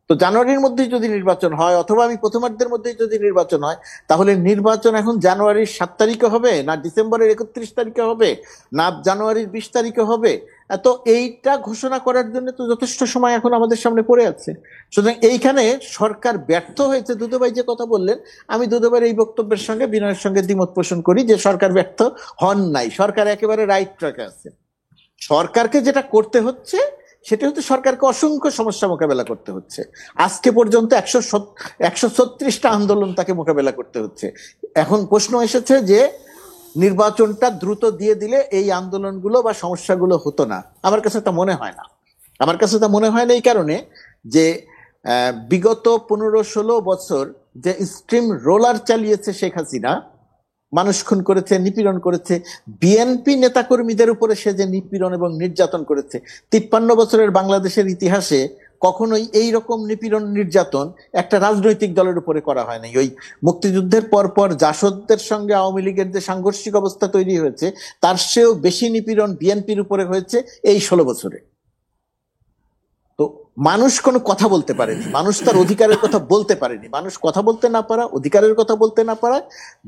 তো জানুয়ারির মধ্যেই যদি নির্বাচন হয় অথবা আমি প্রথমার্ধের মধ্যেই যদি নির্বাচন হয়, তাহলে নির্বাচন এখন জানুয়ারির 7 তারিখে হবে না ডিসেম্বরের 31 তারিখে হবে না জানুয়ারির 20 তারিখে হবে। তো এইটা ঘোষণা করার জন্য তো যথেষ্ট সময় এখন আমাদের সামনে পড়ে আছে। সুতরাং এইখানে সরকার ব্যর্থ হয়েছে। দুদুভাই যে কথা বললেন, আমি দুদুভাইয়ের এই বক্তব্যের সঙ্গে বিনয়ের সঙ্গে দ্বিমত পোষণ করি যে সরকার ব্যর্থ হন নাই, সরকার একেবারে রাইট ট্র্যাকে আছে। সরকারকে যেটা করতে হচ্ছে সেটা হচ্ছে সরকারকে অসংখ্য সমস্যা মোকাবেলা করতে হচ্ছে। আজকে পর্যন্ত 136টা আন্দোলন তাকে মোকাবেলা করতে হচ্ছে। এখন প্রশ্ন এসেছে যে নির্বাচনটা দ্রুত দিয়ে দিলে এই আন্দোলনগুলো বা সমস্যাগুলো হতো না। আমার কাছে তা মনে হয় না। এই কারণে যে বিগত 15-16 বছর যে স্ট্রিম রোলার চালিয়েছে শেখ হাসিনা, মানুষ খুন করেছে, নিপীড়ন করেছে, বিএনপি নেতাকর্মীদের উপরে সে যে নিপীড়ন এবং নির্যাতন করেছে, 53 বছরের বাংলাদেশের ইতিহাসে কখনোই এই রকম নিপীড়ন নির্যাতন একটা রাজনৈতিক দলের উপরে করা হয়নি। ওই মুক্তিযুদ্ধের পর জাসদের সঙ্গে আওয়ামী লীগের যে সাংঘর্ষিক অবস্থা তৈরি হয়েছে, তার চেয়েও বেশি নিপীড়ন বিএনপির উপরে হয়েছে এই 16 বছরে। তো মানুষ কোনো কথা বলতে পারেনি, মানুষ তার অধিকারের কথা বলতে পারেনি, মানুষ কথা বলতে না পারা, অধিকারের কথা বলতে না পারা।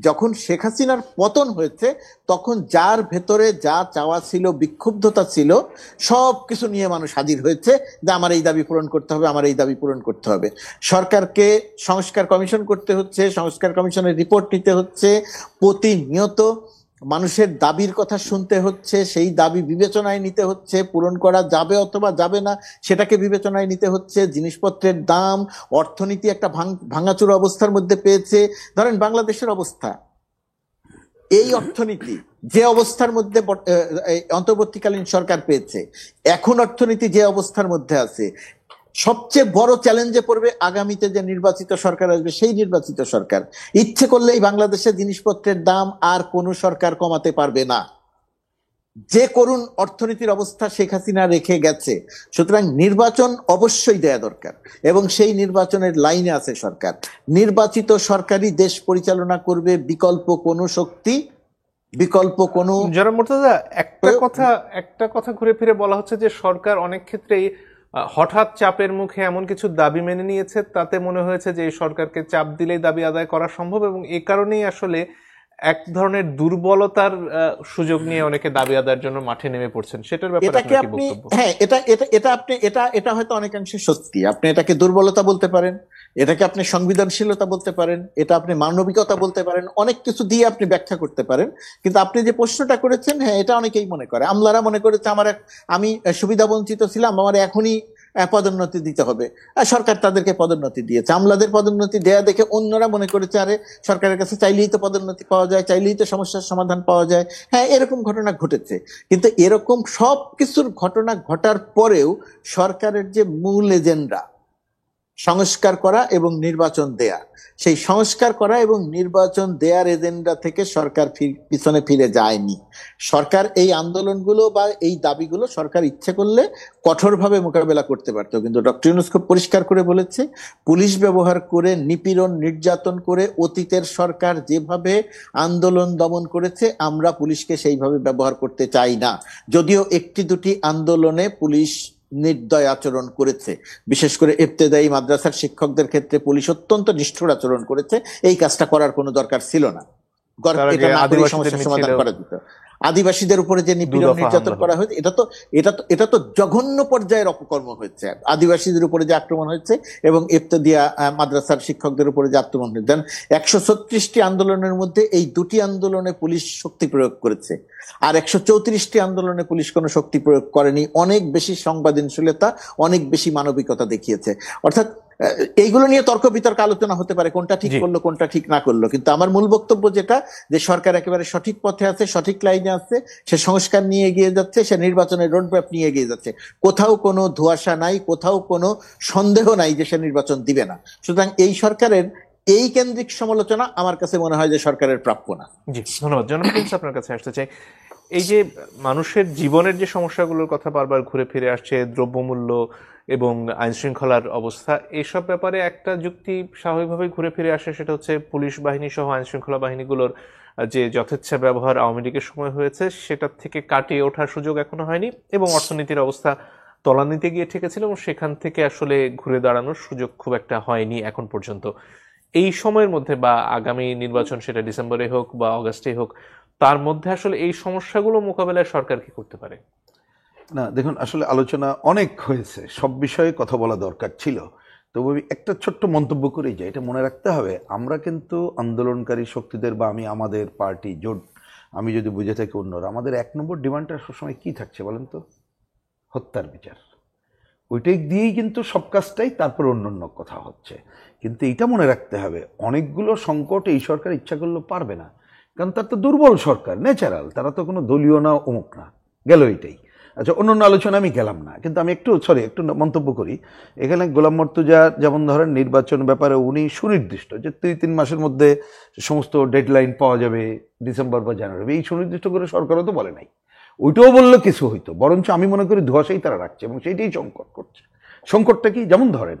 যখন শেখ হাসিনার পতন হয়েছে তখন যার ভেতরে যা চাওয়া ছিল, বিক্ষুব্ধতা ছিল, সব কিছু নিয়ে মানুষ হাজির হয়েছে যে আমার এই দাবি পূরণ করতে হবে, আমার এই দাবি পূরণ করতে হবে। সরকারকে সংস্কার কমিশন করতে হচ্ছে, সংস্কার কমিশনের রিপোর্ট নিতে হচ্ছে, প্রতিনিয়ত মানুষের দাবির কথা শুনতে হচ্ছে, সেই দাবি বিবেচনায় নিতে হচ্ছে, পূরণ করা যাবে অথবা যাবে না সেটাকে বিবেচনায় নিতে হচ্ছে। জিনিসপত্রের দাম, অর্থনীতি একটা ভাঙাচুরা অবস্থার মধ্যে পেয়েছে। ধরেন বাংলাদেশের অবস্থা, এই অর্থনীতি যে অবস্থার মধ্যে অন্তর্বর্তীকালীন সরকার পেয়েছে, এখন অর্থনীতি যে অবস্থার মধ্যে আছে, সবচেয়ে বড় চ্যালেঞ্জে পড়বে আগামীতে যে নির্বাচিত সরকার আসবে, সেই নির্বাচিত সরকার ইচ্ছে করলেই বাংলাদেশের জিনিসপত্রের দাম আর কোনো সরকার কমাতে পারবে না। যে করুণ অর্থনীতির অবস্থা শেখ হাসিনা রেখে গেছে। সুতরাং নির্বাচন অবশ্যই দেয়া দরকার এবং সেই নির্বাচনের লাইনে আছে সরকার। নির্বাচিত সরকারই দেশ পরিচালনা করবে, বিকল্প কোনো শক্তি, বিকল্প কোনো। জনাব মুর্তজা, একটা কথা ঘুরে ফিরে বলা হচ্ছে যে সরকার অনেক ক্ষেত্রেই হঠাৎ চাপের মুখে এমন কিছু দাবি মেনে নিয়েছে, তাতে মনে হয়েছে যে এই সরকারকে চাপ দিলেই দাবি আদায় করা সম্ভব, এবং এই কারণেই আসলে এক ধরনের দুর্বলতার সুযোগ নিয়ে অনেকে দাবি আদায়ের জন্য মাঠে নেমে পড়ছেন। সেটার ব্যাপারে এটাকে আপনার কি আপনি, বক্তব্য? হ্যাঁ, এটা হয়তো অনেকাংশে সত্যি। আপনি এটাকে দুর্বলতা বলতে পারেন, এটাকে আপনি সংবেদনশীলতা বলতে পারেন, এটা আপনি মানবিকতা বলতে পারেন, অনেক কিছু দিয়ে আপনি ব্যাখ্যা করতে পারেন। কিন্তু আপনি যে প্রশ্নটা করেছেন, হ্যাঁ, এটা অনেকেই মনে করে। আমলারা মনে করেছে আমি সুবিধা বঞ্চিত ছিলাম, আমার এখনই পদোন্নতি দিতে হবে। সরকার তাদেরকে পদোন্নতি দিয়েছে। আমলাদের পদোন্নতি দেয়া দেখে অন্যরা মনে করেছে আরে সরকারের কাছে চাইলেই তো পদোন্নতি পাওয়া যায়, চাইলেই তো সমস্যার সমাধান পাওয়া যায়। হ্যাঁ, এরকম ঘটনা ঘটেছে। কিন্তু এরকম সব কিছুর ঘটনা ঘটার পরেও সরকারের যে মূল এজেন্ডা সংস্কার করা এবং নির্বাচন দেয়া, সেই সংস্কার করা এবং নির্বাচন দেয়ার এজেন্ডা থেকে সরকার পিছনে ফিরে যায়নি। সরকার এই আন্দোলনগুলো বা এই দাবিগুলো সরকার ইচ্ছে করলে কঠোরভাবে মোকাবেলা করতে পারতো, কিন্তু ডক্টর ইউনূস খুব পরিষ্কার করে বলেছে, পুলিশ ব্যবহার করে, নিপীড়ন নির্যাতন করে অতীতের সরকার যেভাবে আন্দোলন দমন করেছে, আমরা পুলিশকে সেইভাবে ব্যবহার করতে চাই না। যদিও একটি দুটি আন্দোলনে পুলিশ নির্দয় আচরণ করেছে, বিশেষ করে ইবতেদায়ী মাদ্রাসার শিক্ষকদের ক্ষেত্রে পুলিশ অত্যন্ত নিষ্ঠুর আচরণ করেছে। এই কাজটা করার কোনো দরকার ছিল না, এটা না করে সমস্যার সমাধান করা যেত। আদিবাসীদের উপরে যে নিপীড়ন নির্যাতন করা হয়েছে, এটা তো জঘন্য পর্যায়ের অপকর্ম হয়েছে। আদিবাসীদের উপরে যে আক্রমণ হয়েছে এবং ইবতেদায়ী মাদ্রাসার শিক্ষকদের উপরে যে আক্রমণ হয়েছে, 136টি আন্দোলনের মধ্যে এই দুটি আন্দোলনে পুলিশ শক্তি প্রয়োগ করেছে, আর 134টি আন্দোলনে পুলিশ কোনো শক্তি প্রয়োগ করেনি। অনেক বেশি সংবেদনশীলতা, অনেক বেশি মানবিকতা দেখিয়েছে। অর্থাৎ এইগুলো নিয়ে তর্ক বিতর্ক আলোচনা হতে পারে, কোনটা ঠিক করলো কোনটা ঠিক না করলো, কিন্তু আমার মূল বক্তব্য যেটা, যে সরকার একেবারে সঠিক পথে আছে, সঠিক লাইনে আছে, সে সংস্কার নিয়ে এগিয়ে যাচ্ছে, সে নির্বাচনের রোডম্যাপ নিয়ে এগিয়ে যাচ্ছে। কোথাও কোনো ধোঁয়াশা নাই, কোথাও কোনো সন্দেহ নাই যে সে নির্বাচন দিবে না। সুতরাং এই সরকারের এই কেন্দ্রিক সমালোচনা আমার কাছে মনে হয় যে সরকারের প্রাপ্য না। জি, ধন্যবাদ। জনাব প্রিন্স, আপনার কাছে আসতে চাই, এই যে মানুষের জীবনের যে সমস্যাগুলোর কথা বারবার ঘুরে ফিরে আসছে, দ্রব্যমূল্য এবং আইন শৃঙ্খলার অবস্থা, এইসব ব্যাপারে একটা যুক্তি স্বাভাবিকভাবেই ঘুরে ফিরে আসে, সেটা হচ্ছে পুলিশ বাহিনী সহ আইন শৃঙ্খলা বাহিনীগুলোর যে যথেচ্ছা ব্যবহার আওয়ামী লীগের সময় হয়েছে, সেটার থেকে কাটিয়ে ওঠার সুযোগ এখনো হয়নি, এবং অর্থনীতির অবস্থা তলানিতে গিয়ে ঠেকেছিল, এবং সেখান থেকে আসলে ঘুরে দাঁড়ানোর সুযোগ খুব একটা হয়নি এখন পর্যন্ত। এই সময়ের মধ্যে বা আগামী নির্বাচন, সেটা ডিসেম্বরে হোক বা অগাস্টে হোক, তার মধ্যে আসলে এই সমস্যাগুলো মোকাবেলায় সরকার কি করতে পারে? না, দেখুন, আসলে আলোচনা অনেক হয়েছে, সব বিষয়ে কথা বলা দরকার ছিল। তবে একটা ছোট্ট মন্তব্য করেই যাই, এটা মনে রাখতে হবে, আমরা কিন্তু আন্দোলনকারী শক্তিদের বা আমাদের পার্টি জোট, আমি যদি বুঝে থাকি অন্যরা, আমাদের 1 নম্বর ডিমান্ডটা সবসময় কি থাকছে বলেন তো? হত্যার বিচার। ওইটাই দিয়েই কিন্তু সব কাজটাই, তারপর অন্য কথা হচ্ছে। কিন্তু এইটা মনে রাখতে হবে, অনেকগুলো সংকট এই সরকার ইচ্ছা করলেও পারবে না, কারণ তার তো দুর্বল সরকার, ন্যাচারাল, তারা তো কোনো দলীয় না, অমুক না, গেল এইটাই। আচ্ছা, অন্য আলোচনা আমি গেলাম না, কিন্তু আমি একটু মন্তব্য করি। এখানে গোলাম মর্তুজা যেমন ধরেন নির্বাচন ব্যাপারে উনি সুনির্দিষ্ট যে 2-3 মাসের মধ্যে সমস্ত ডেডলাইন পাওয়া যাবে, ডিসেম্বর বা জানুয়ারি, এই সুনির্দিষ্ট করে সরকারও তো বলে নাই। ওইটাও বললে কিছু হইতো, বরঞ্চ আমি মনে করি ধোঁয়াশাই তারা রাখছে, এবং সেইটাই সংকট করছে। সংকটটা কি? যেমন ধরেন,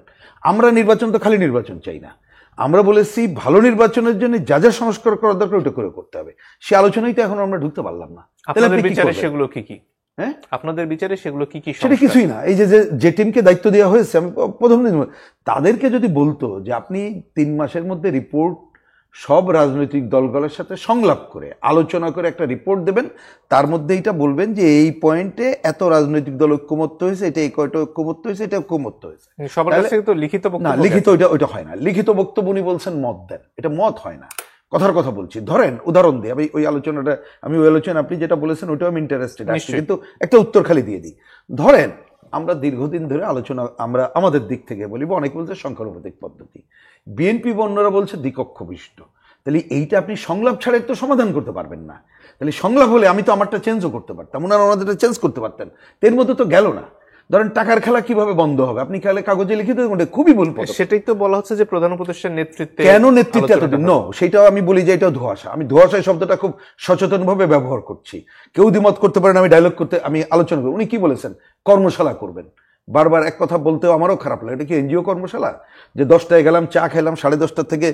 আমরা নির্বাচন তো খালি নির্বাচন চাই না, আমরা বলেছি ভালো নির্বাচনের জন্য যা যা সংস্কার করা দরকার ওইটা করে করতে হবে। সে আলোচনায় তো এখন আমরা ঢুকতে পারলাম না। আপনাদের বিচারে সেগুলো কি কি? হ্যাঁ, আপনাদের বিচারে সেগুলো কি কি সেটা সংস্কার? কিছুই না। এই যে যে টিমকে দায়িত্ব দেওয়া হয়েছে, আমি প্রথম দিন তাদেরকে যদি বলতো যে আপনি 3 মাসের মধ্যে রিপোর্ট সব রাজনৈতিক দলগুলোর সাথে সংলাপ করে আলোচনা করে একটা রিপোর্ট দেবেন, তার মধ্যে এটা বলবেন যে এই পয়েন্টে এত রাজনৈতিক দল ঐক্যমত্য হয়েছে, এটা এই কয়টা ঐক্যমত্য হয়েছে, এটা ঐক্যমত্য হয়েছে। সবার কাছ থেকে তো লিখিত না, বক্তব্য লিখিত ওইটা হয় না। লিখিত বক্তব্য উনি বলছেন মত দেন, এটা মত হয় না। কথার কথা বলছি, ধরেন উদাহরণ দিই, আমি ওই আলোচনা আপনি যেটা বলেছেন ওইটাও আমি ইন্টারেস্টেড আছি, নিশ্চয়ই। কিন্তু একটা উত্তর খালি দিয়ে দিই। ধরেন আমরা দীর্ঘদিন ধরে আলোচনা, আমরা আমাদের দিক থেকে বলি, বা অনেকে বলছে সংখ্যানুপাতিক পদ্ধতি, বিএনপি বা অন্যরা বলছে দ্বিকক্ষ বিশিষ্ট। তাহলে এইটা আপনি সংলাপ ছাড়া তো সমাধান করতে পারবেন না। তাহলে সংলাপ হলে আমি তো আমারটা চেঞ্জও করতে পারতাম, ওনারা ওনাদেরটা চেঞ্জ করতে পারতেন, এর মধ্যে তো গেল না। ধরেন টাকার খেলা কিভাবে বন্ধ হবে, আপনি খেলে কাগজে লিখে দেবেন, ওটা খুবই ভুল পদক্ষেপ। সেটাই তো বলা হচ্ছে যে প্রধান উপদেষ্টার নেতৃত্বে কেন নেতৃত্বে আলোচনাটা এতদিন? হবে। সেটাও আমি বলি যে এটাও ধোঁয়াশা। আমি ধোঁয়াশায় শব্দটা খুব সচেতনভাবে ব্যবহার করছি। কেউ দ্বিমত করতে পারেন, আমি ডায়লগ করতে, আমি আলোচনা করব। উনি কি বলেছেন? কর্মশালা করবেন। বারবার এক কথা বলতেও আমারও খারাপ লাগে। এটা কি এনজিও কর্মশালা যে 10টায় গেলাম, চা খেলাম, 10:30 থেকে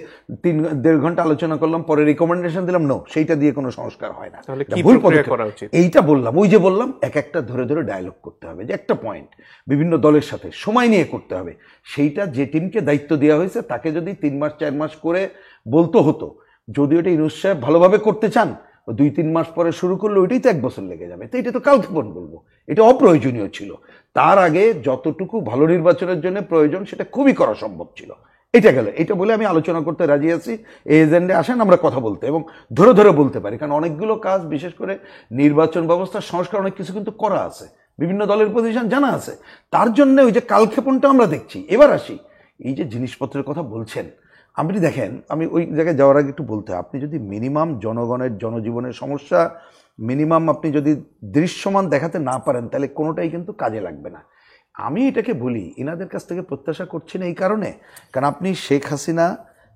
1.5 ঘন্টা আলোচনা করলাম, পরে রিকমেন্ডেশন দিলাম? নো, সেইটা দিয়ে কোনো সংস্কার হয় না। তাহলে এটা কি ভুল প্রক্রিয়া পদক্ষেপ। করা উচিত? এইটা বললাম, ওই যে বললাম, এক একটা ধরে ধরে ডায়লগ করতে হবে, যে একটা পয়েন্ট বিভিন্ন দলের সাথে সময় নিয়ে করতে হবে। সেইটা যে টিমকে দায়িত্ব দেওয়া হয়েছে তাকে যদি 3 মাস 4 মাস করে বলতে হতো, যদি ওটা ইউনূস সাহেব ভালোভাবে করতে চান, 2-3 মাস পরে শুরু করলে ওইটাই তো 1 বছর লেগে যাবে। তো এটা তো কালক্ষেপণ বলবো, এটা অপ্রয়োজনীয় ছিল। তার আগে যতটুকু ভালো নির্বাচনের জন্য প্রয়োজন সেটা খুবই করা সম্ভব ছিল। এটা গেল, এটা বলে আমি আলোচনা করতে রাজি আছি। এই এজেন্ডে আসেন আমরা কথা বলতে, এবং ধরে ধরে বলতে পারি, কারণ অনেকগুলো কাজ, বিশেষ করে নির্বাচন ব্যবস্থার সংস্কার, অনেক কিছু কিন্তু করা আছে, বিভিন্ন দলের পজিশন জানা আছে। তার জন্য ওই যে কালক্ষেপণটা আমরা দেখছি। এবার আসি, এই যে জিনিসপত্রের কথা বলছেন, আপনি দেখেন, আমি ওই জায়গায় যাওয়ার আগে একটু বলতে হয়, আপনি যদি মিনিমাম জনগণের জনজীবনের সমস্যা মিনিমাম আপনি যদি দৃশ্যমান দেখাতে না পারেন, তাহলে কোনোটাই কিন্তু কাজে লাগবে না। আমি এটাকে বলি, এনাদের কাছ থেকে প্রত্যাশা করছি না এই কারণে, কারণ আপনি শেখ হাসিনা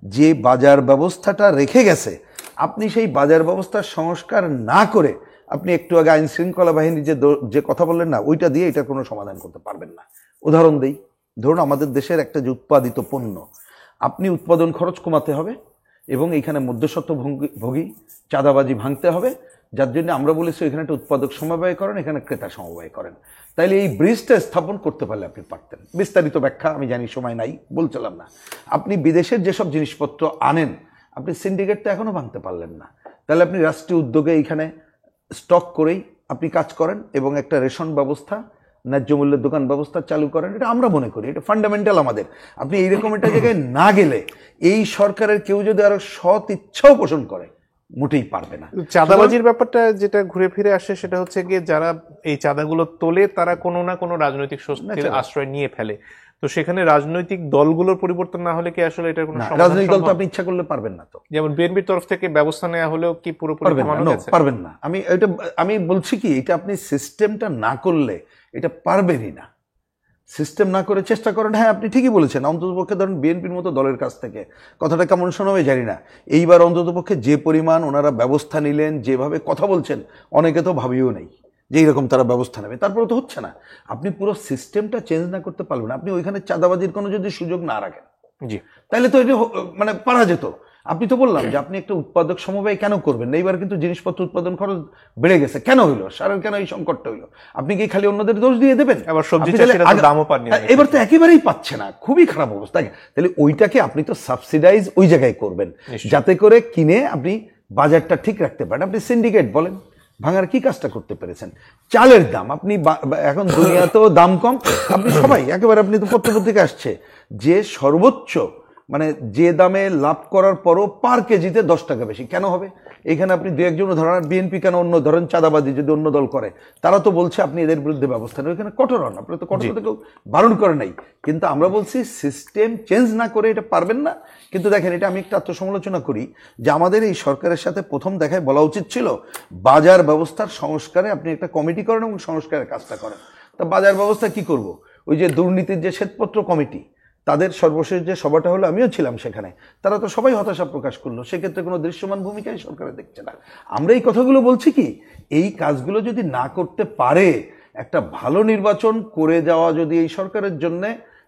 যে বাজার ব্যবস্থাটা রেখে গেছে, আপনি সেই বাজার ব্যবস্থার সংস্কার না করে আপনি একটু আগে আইন শৃঙ্খলা বাহিনী যে কথা বললেন না, ওইটা দিয়ে এটার কোনো সমাধান করতে পারবেন না। উদাহরণ দেই, ধরুন আমাদের দেশের একটা যে উৎপাদিত পণ্য, আপনি উৎপাদন খরচ কমাতে হবে, এবং এইখানে মধ্যস্বত্বভোগী চাঁদাবাজি ভাঙতে হবে, যার জন্য আমরা বলেছি এখানে একটা উৎপাদক সমবায় করেন, এখানে ক্রেতা সমবায় করেন। তাইলে এই ব্রিজটা স্থাপন করতে পারলে আপনি পারতেন। বিস্তারিত ব্যাখ্যা আমি জানি, সময় নাই, বলছিলাম না। আপনি বিদেশের যেসব জিনিসপত্র আনেন, আপনি সিন্ডিকেট তো এখনো ভাঙতে পারলেন না। তাহলে আপনি রাষ্ট্রীয় উদ্যোগে এইখানে স্টক করেই আপনি কাজ করেন, এবং একটা রেশন ব্যবস্থা, ন্যায্য মূল্যের দোকান ব্যবস্থা চালু করেন। এটা আমরা মনে করি এটা ফান্ডামেন্টাল আমাদের। আপনি এইরকম একটা জায়গায় না গেলে, এই সরকারের কেউ যদি আরো সৎ ইচ্ছাও পোষণ করে, মোটেই পারবে না। চাঁদাবাজির ব্যাপারটা যেটা ঘুরে ফিরে আসে, সেটা হচ্ছে গিয়ে যারা এই চাঁদাগুলো তোলে তারা কোনো না কোনো রাজনৈতিক শক্তির আশ্রয় নিয়ে ফেলে। তো সেখানে রাজনৈতিক দলগুলোর পরিবর্তন না হলে কি আসলে এটার কোনো সমাধান রাজনৈতিক দল তো সম্ভব? আপনি ইচ্ছা করলে পারবেন না। তো যেমন বিএনপির তরফ থেকে ব্যবস্থা নেওয়া হলেও কি পুরোপুরি পারবেন না, কমানো no, গেছে? পারবেন না। আমি বলছি কি, এটা আপনি সিস্টেমটা না করলে এটা পারবেনই না। সিস্টেম না করে চেষ্টা করেন। হ্যাঁ, আপনি ঠিকই বলেছেন, অন্ততপক্ষে ধরেন বিএনপির মতো দলের কাছ থেকে, কথাটা কেমন শোনাবে জানি না, এইবার অন্ততপক্ষে যে পরিমাণ ওনারা ব্যবস্থা নিলেন, যেভাবে কথা বলছেন, অনেকে তো ভাবিও নেই যে এইরকম তারা ব্যবস্থা নেবে। তারপরে তো হচ্ছে না। আপনি পুরো সিস্টেমটা চেঞ্জ না করতে পারবেন, আপনি ওইখানে চাঁদাবাজির কোনো যদি সুযোগ না রাখেন, জি, তাহলে তো এটা মানে পারা যেত। আপনি তো বললাম যে আপনি একটা উৎপাদক সমবায় কেন করবেন না? এইবার কিন্তু জিনিসপত্র উৎপাদন খরচ বেড়ে গেছে, কেন হইলো? সারের কেন এই সংকটটা হইলো? আপনি কি খালি অন্যদের দোষ দিয়ে দেবেন? আবার সবজি আপনি তাহলে চাষিরা তো দামও পাননি অনেক এবার তো একেবারেই পাচ্ছে না, খুবই খারাপ অবস্থা। তাহলে ওইটাকে আপনি তো সাবসিডাইজ ওই জায়গায় করবেন, যাতে করে কিনে আপনি বাজারটা ঠিক রাখতে পারেন। আপনি সিন্ডিকেট বলেন, ভাঙার কি কাজটা করতে পেরেছেন? চালের দাম আপনি এখন দুনিয়াতেও দাম কম, আপনি সবাই একেবারে, আপনি তো পত্রপত্রিকা আসছে যে সর্বোচ্চ মানে যে দামে লাভ করার পরও পার কেজিতে 10 টাকা বেশি। কেন হবে? এখানে আপনি দু একজন ধরেন, বিএনপি কেন, অন্য ধরেন চাঁদাবাজি যদি অন্য দল করে, তারা তো বলছে আপনি এদের বিরুদ্ধে ব্যবস্থা নেন, এখানে কঠোর হন, আপনি তো কঠোর থেকে বারণ করে নাই। কিন্তু আমরা বলছি সিস্টেম চেঞ্জ না করে এটা পারবেন না। কিন্তু দেখেন, এটা আমি একটা আত্মসমালোচনা করি যে আমাদের এই সরকারের সাথে প্রথম দেখায় বলা উচিত ছিল বাজার ব্যবস্থার সংস্কারে আপনি একটা কমিটি করেন এবং সংস্কারের কাজটা করেন। তা বাজার ব্যবস্থা কি করব? ওই যে দুর্নীতির যে শ্বেতপত্র কমিটি, তাদের সর্বশেষ যে সভাটা হলো, আমিও ছিলাম সেখানে, তারা তো সবাই হতাশা প্রকাশ করলো। সেক্ষেত্রে কোনো দৃশ্যমান ভূমিকাই সরকারে দেখছে না। আমরা এই কথাগুলো বলছি কি, এই কাজগুলো যদি না করতে পারে, একটা ভালো নির্বাচন করে যাওয়া যদি এই সরকারের জন্য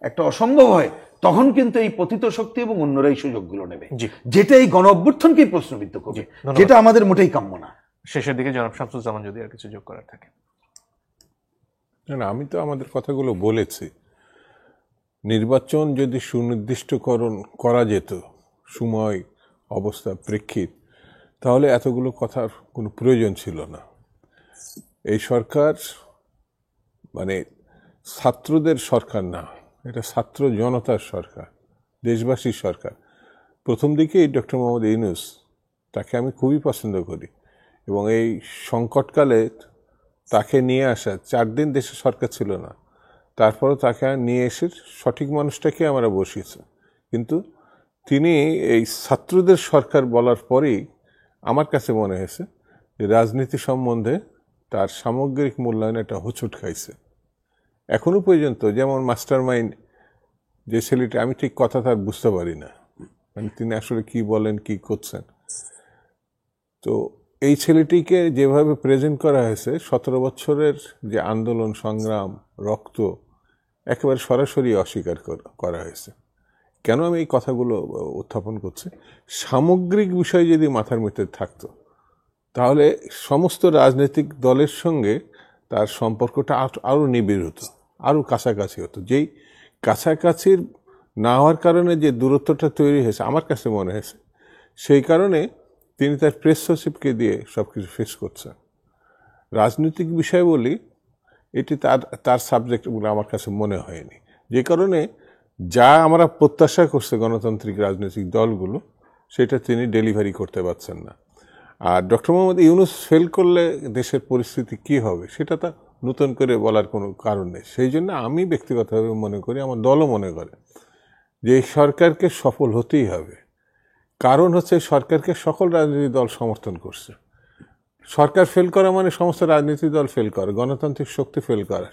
একটা অসম্ভব হয়, তখন কিন্তু এই পতিত শক্তি এবং অন্যরাই সুযোগগুলো নেবে, যেটা এই গণ অভ্যুত্থানকেই প্রশ্নবিদ্ধ করবে, যেটা আমাদের মোটেই কাম্য না। শেষের দিকে জনাব শামসুজ্জামান যদি আর কিছু যোগ করার থাকে। না, আমি তো আমাদের কথাগুলো বলেছি। নির্বাচন যদি সুনির্দিষ্টকরণ করা যেত সময়, অবস্থা, প্রেক্ষিত, তাহলে এতগুলো কথার কোনো প্রয়োজন ছিল না। এই সরকার মানে ছাত্রদের সরকার না, এটা ছাত্র জনতার সরকার, দেশবাসীর সরকার। প্রথম দিকেই ডক্টর মোহাম্মদ ইউনূস, তাকে আমি খুবই পছন্দ করি, এবং এই সংকটকালে তাকে নিয়ে আসা, 4 দিন দেশে সরকার ছিল না, তারপরও তাকে নিয়ে এসে সঠিক মানুষটাকে আমরা বসিয়েছি। কিন্তু তিনি এই ছাত্রদের সরকার বলার পরেই আমার কাছে মনে হয়েছে যে রাজনীতি সম্বন্ধে তার সামগ্রিক মূল্যায়ন একটা হোঁচট খাইছে। এখনো পর্যন্ত যেমন মাস্টার মাইন্ড যে ছেলেটা, আমি ঠিক কথা তার বুঝতে পারি না, মানে তিনি আসলে কি বলেন, কি করছেন। তো এই ছেলেটিকে যেভাবে প্রেজেন্ট করা হয়েছে, 17 বছরের যে আন্দোলন, সংগ্রাম, রক্ত একেবারে সরাসরি অস্বীকার করা হয়েছে। কেন আমি এই কথাগুলো উত্থাপন করছি? সামগ্রিক বিষয় যদি মাথার মধ্যে থাকতো, তাহলে সমস্ত রাজনৈতিক দলের সঙ্গে তার সম্পর্কটা আরও নিবিড় হতো, আরও কাছাকাছি হতো। যেই কাছাকাছির না হওয়ার কারণে যে দূরত্বটা তৈরি হয়েছে, আমার কাছে মনে হয়েছে সেই কারণে তিনি তার প্রেস সচিবকে দিয়ে সব কিছু ফেস করছেন। রাজনৈতিক বিষয় বলি, এটি তার সাবজেক্ট বলে আমার কাছে মনে হয়নি। যে কারণে যা আমরা প্রত্যাশা করছে গণতান্ত্রিক রাজনৈতিক দলগুলো, সেটা তিনি ডেলিভারি করতে পারছেন না। আর ডক্টর মোহাম্মদ ইউনূস ফেল করলে দেশের পরিস্থিতি কি হবে, সেটা তা নতুন করে বলার কোনো কারণ নেই। সেই জন্য আমি ব্যক্তিগতভাবে মনে করি, আমার দলও মনে করে, যে এই সরকারকে সফল হতেই হবে। কারণ হচ্ছে সরকারকে সকল রাজনৈতিক দল সমর্থন করছে। সরকার ফেল করা মানে সমস্ত রাজনৈতিক দল ফেল করা, গণতান্ত্রিক শক্তি ফেল করা,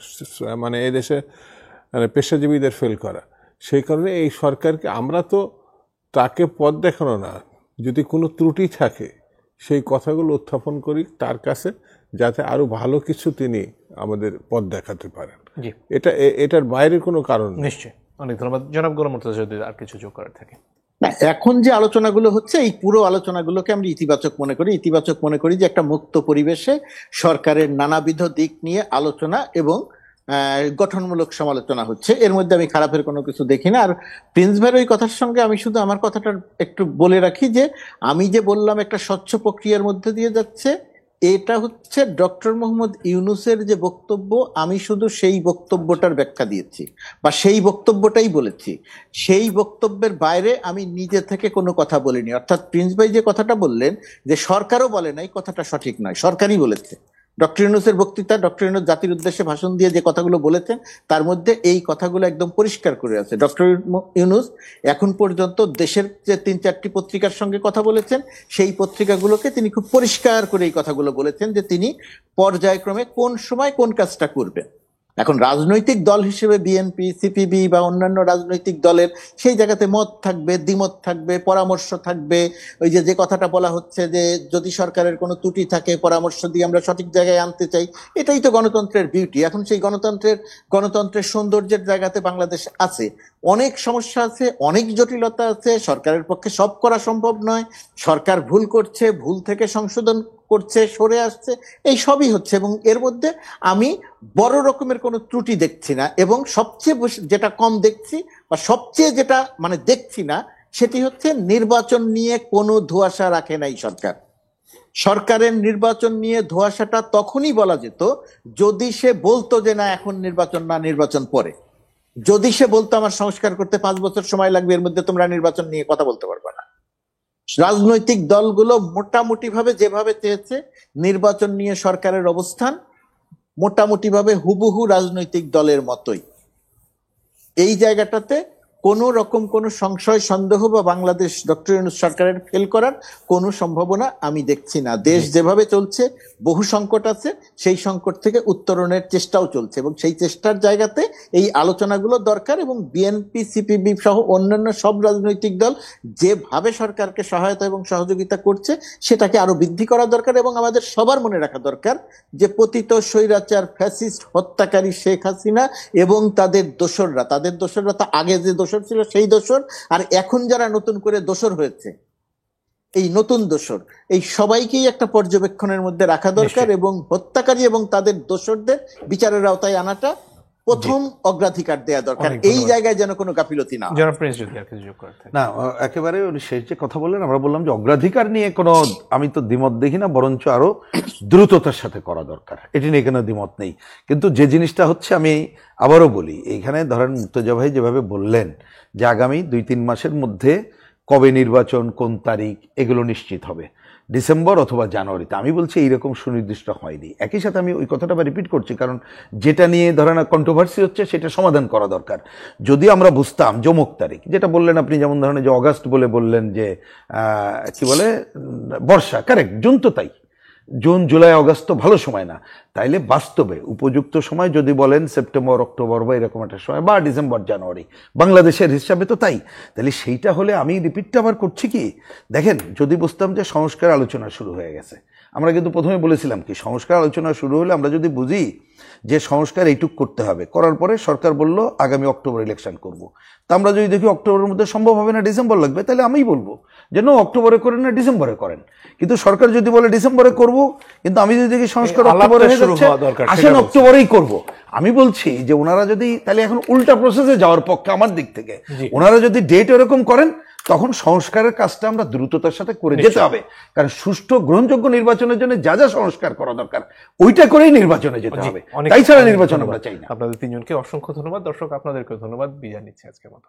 মানে এই দেশে মানে পেশাজীবীদের ফেল করা। সেই কারণে এই সরকারকে আমরা তো তাকে পথ দেখানো না, যদি কোনো ত্রুটি থাকে সেই কথাগুলো উত্থাপন করি তার কাছে, যাতে আরো ভালো কিছু তিনি আমাদের পথ দেখাতে পারেন। জি, এটার বাইরে কোনো কারণ নেই। নিশ্চয়ই। অনেক ধন্যবাদ জনাব গোলাম মুর্তজা। যদি আর কিছু যোগ করার থাকে। না, এখন যে আলোচনাগুলো হচ্ছে, এই পুরো আলোচনাগুলোকে আমরা ইতিবাচক মনে করি যে একটা মুক্ত পরিবেশে সরকারের নানাবিধ দিক নিয়ে আলোচনা এবং গঠনমূলক সমালোচনা হচ্ছে। এর মধ্যে আমি খারাপের কোনো কিছু দেখি না। আর প্রিন্স ভাইয়ের ওই কথার সঙ্গে আমি শুধু আমার কথাটা একটু বলে রাখি যে আমি যে বললাম একটা স্বচ্ছ প্রক্রিয়ার মধ্যে দিয়ে যাচ্ছে, এটা হচ্ছে ডক্টর মোহাম্মদ ইউনূসের যে বক্তব্য, আমি শুধু সেই বক্তব্যটার ব্যাখ্যা দিয়েছি বা সেই বক্তব্যটাই বলেছি। সেই বক্তব্যের বাইরে আমি নিজে থেকে কোনো কথা বলিনি। অর্থাৎ প্রিন্স ভাই যে কথাটা বললেন যে সরকারও বলে নাই, কথাটা সঠিক নয়, সরকারই বলেছে। ডক্টর ইউনূসের বক্তৃতা, ডক্টর ইউনূস জাতির উদ্দেশ্যে ভাষণ দিয়ে যে কথাগুলো বলেছেন, তার মধ্যে এই কথাগুলো একদম পরিষ্কার করে আছে। ডক্টর ইউনূস এখন পর্যন্ত দেশের যে 3-4টি পত্রিকার সঙ্গে কথা বলেছেন, সেই পত্রিকাগুলোকে তিনি খুব পরিষ্কার করে এই কথাগুলো বলেছেন যে তিনি পর্যায়ক্রমে কোন সময় কোন কাজটা করবেন। এখন রাজনৈতিক দল হিসেবে বিএনপি, সিপিবি বা অন্যান্য রাজনৈতিক দলের সেই জায়গাতে মত থাকবে, দ্বিমত থাকবে, পরামর্শ থাকবে। ওই যে কথাটা বলা হচ্ছে যে যদি সরকারের কোনো ত্রুটি থাকে, পরামর্শ দিয়ে আমরা সঠিক জায়গায় আনতে চাই, এটাই তো গণতন্ত্রের বিউটি। এখন সেই গণতন্ত্রের সৌন্দর্যের জায়গাতে বাংলাদেশ আছে। অনেক সমস্যা আছে, অনেক জটিলতা আছে, সরকারের পক্ষে সব করা সম্ভব নয়। সরকার ভুল করছে, ভুল থেকে সংশোধন করছে, সরে আসছে, এই সবই হচ্ছে। এবং এর মধ্যে আমি বড় রকমের কোনো ত্রুটি দেখছি না। এবং সবচেয়ে যেটা কম দেখছি বা সবচেয়ে যেটা মানে দেখছি না, সেটি হচ্ছে নির্বাচন নিয়ে কোনো ধোঁয়াশা রাখে নাই সরকার। সরকারের নির্বাচন নিয়ে ধোঁয়াশাটা তখনই বলা যেত যদি সে বলতো যে না এখন নির্বাচন না, নির্বাচন পরে। যদি সে বলতো আমার সংস্কার করতে 5 বছর সময় লাগবে, এর মধ্যে তোমরা নির্বাচন নিয়ে কথা বলতে পারবে না। রাজনৈতিক দলগুলো মোটামুটি ভাবে যেভাবে চেয়েছে, নির্বাচন নিয়ে সরকারের অবস্থান মোটামুটি ভাবে হুবহু রাজনৈতিক দলের মতোই। এই জায়গাটাতে কোনো রকম কোনো সংশয়, সন্দেহ বা বাংলাদেশ ডক্টর ইউনূস সরকারের ফেল করার কোনো সম্ভাবনা আমি দেখছি না। দেশ যেভাবে চলছে, বহু সংকট আছে, সেই সংকট থেকে উত্তরণের চেষ্টাও চলছে এবং সেই চেষ্টার জায়গাতে এই আলোচনাগুলো দরকার। এবং বিএনপি, সিপিবি সহ অন্যান্য সব রাজনৈতিক দল যেভাবে সরকারকে সহায়তা এবং সহযোগিতা করছে, সেটাকে আরো বৃদ্ধি করা দরকার। এবং আমাদের সবার মনে রাখা দরকার যে পতিত স্বৈরাচার ফ্যাসিস্ট হত্যাকারী শেখ হাসিনা এবং তাদের দোসররা তো আগে যে দোসর ছিল সেই দোসর, আর এখন যারা নতুন করে দোসর হয়েছে, এই নতুন দোসর, এই সবাইকেই একটা পর্যবেক্ষণের মধ্যে রাখা দরকার এবং হত্যাকারী এবং তাদের দোসরদের বিচারের আওতায় আনাটা প্রথম অগ্রাধিকার দেয়া দরকার। অনেক এই ধন্যবাদ। জায়গায় যেন কোনো গাফিলতি না হয়। জনাব প্রিন্স যদি আর কিছু যোগ করতে থাকে। না, একেবারে উনি শেষ যে কথা বললেন, আমরা বললাম যে অগ্রাধিকার নিয়ে কোনো আমি তো দ্বিমত দেখি না, বরঞ্চ আরো দ্রুততার সাথে করা দরকার, এটি নিয়ে কোনো দ্বিমত নেই। কিন্তু যে জিনিসটা হচ্ছে, আমি আবারও বলি, এইখানে ধরেন মুর্তজা ভাই যেভাবে বললেন যে আগামী 2-3 মাসের মধ্যে কবে নির্বাচন, কোন তারিখ, এগুলো নিশ্চিত হবে, ডিসেম্বর অথবা জানুয়ারিতে। আমি বলছি এইরকম সুনির্দিষ্ট হয়নি। একই সাথে আমি ওই কথাটা রিপিট করছি, কারণ যেটা নিয়ে ধরেন কন্ট্রোভার্সি হচ্ছে সেটা সমাধান করা দরকার। যদি আমরা বুঝতাম যে অমুক তারিখ, যেটা বললেন আপনি, যেমন ধরেন যে অগাস্ট বলে বললেন যে কি বলে বর্ষা, কারেক্ট, জুন তো তাই, জুন জুলাই আগস্ট তো ভালো সময় না। তাইলে বাস্তবে উপযুক্ত সময় যদি বলেন সেপ্টেম্বর অক্টোবর বা এরকম একটা সময়, বা ডিসেম্বর জানুয়ারি, বাংলাদেশের হিসাবে তো তাই। তাহলে সেইটা হলে, আমি রিপিটটা আবার করছি কি, দেখেন যদি বুঝতাম যে সংস্কার আলোচনা শুরু হয়ে গেছে, আমরা কিন্তু প্রথমে বলেছিলাম কি, সংস্কার আলোচনা শুরু হলে আমরা যদি বুঝি যে সংস্কার এইটুক করতে হবে, করার পরে সরকার বলল আগামী অক্টোবর ইলেকশন করব, তা আমরা যদি দেখি অক্টোবরের মধ্যে সম্ভব হবে না, ডিসেম্বর লাগবে, তাহলে আমিই বলবো যে নো, অক্টোবরে করেন না, ডিসেম্বরে করেন। কিন্তু সরকার যদি বলে ডিসেম্বরে করব, কিন্তু আমি যদি দেখি সংস্কার অক্টোবরে হয়ে যাচ্ছে, আসেন অক্টোবরেই করব। আমি বলছি যে ওনারা যদি, তাহলে এখন উল্টা প্রসেসে যাওয়ার পক্ষে আমার দিক থেকে, ওনারা যদি ডেট এরকম করেন, তখন সংস্কারের কাজটা আমরা দ্রুততার সাথে করে যেতে হবে। কারণ সুষ্ঠু গ্রহণযোগ্য নির্বাচনের জন্য যা যা সংস্কার করা দরকার, ওইটা করেই নির্বাচনে যেতে হবে, তাই ছাড়া নির্বাচন আমরা চাই না। আপনাদের তিনজনকে অসংখ্য ধন্যবাদ। দর্শক আপনাদেরকে ধন্যবাদ। বিদায় নিচ্ছি আজকের মতো।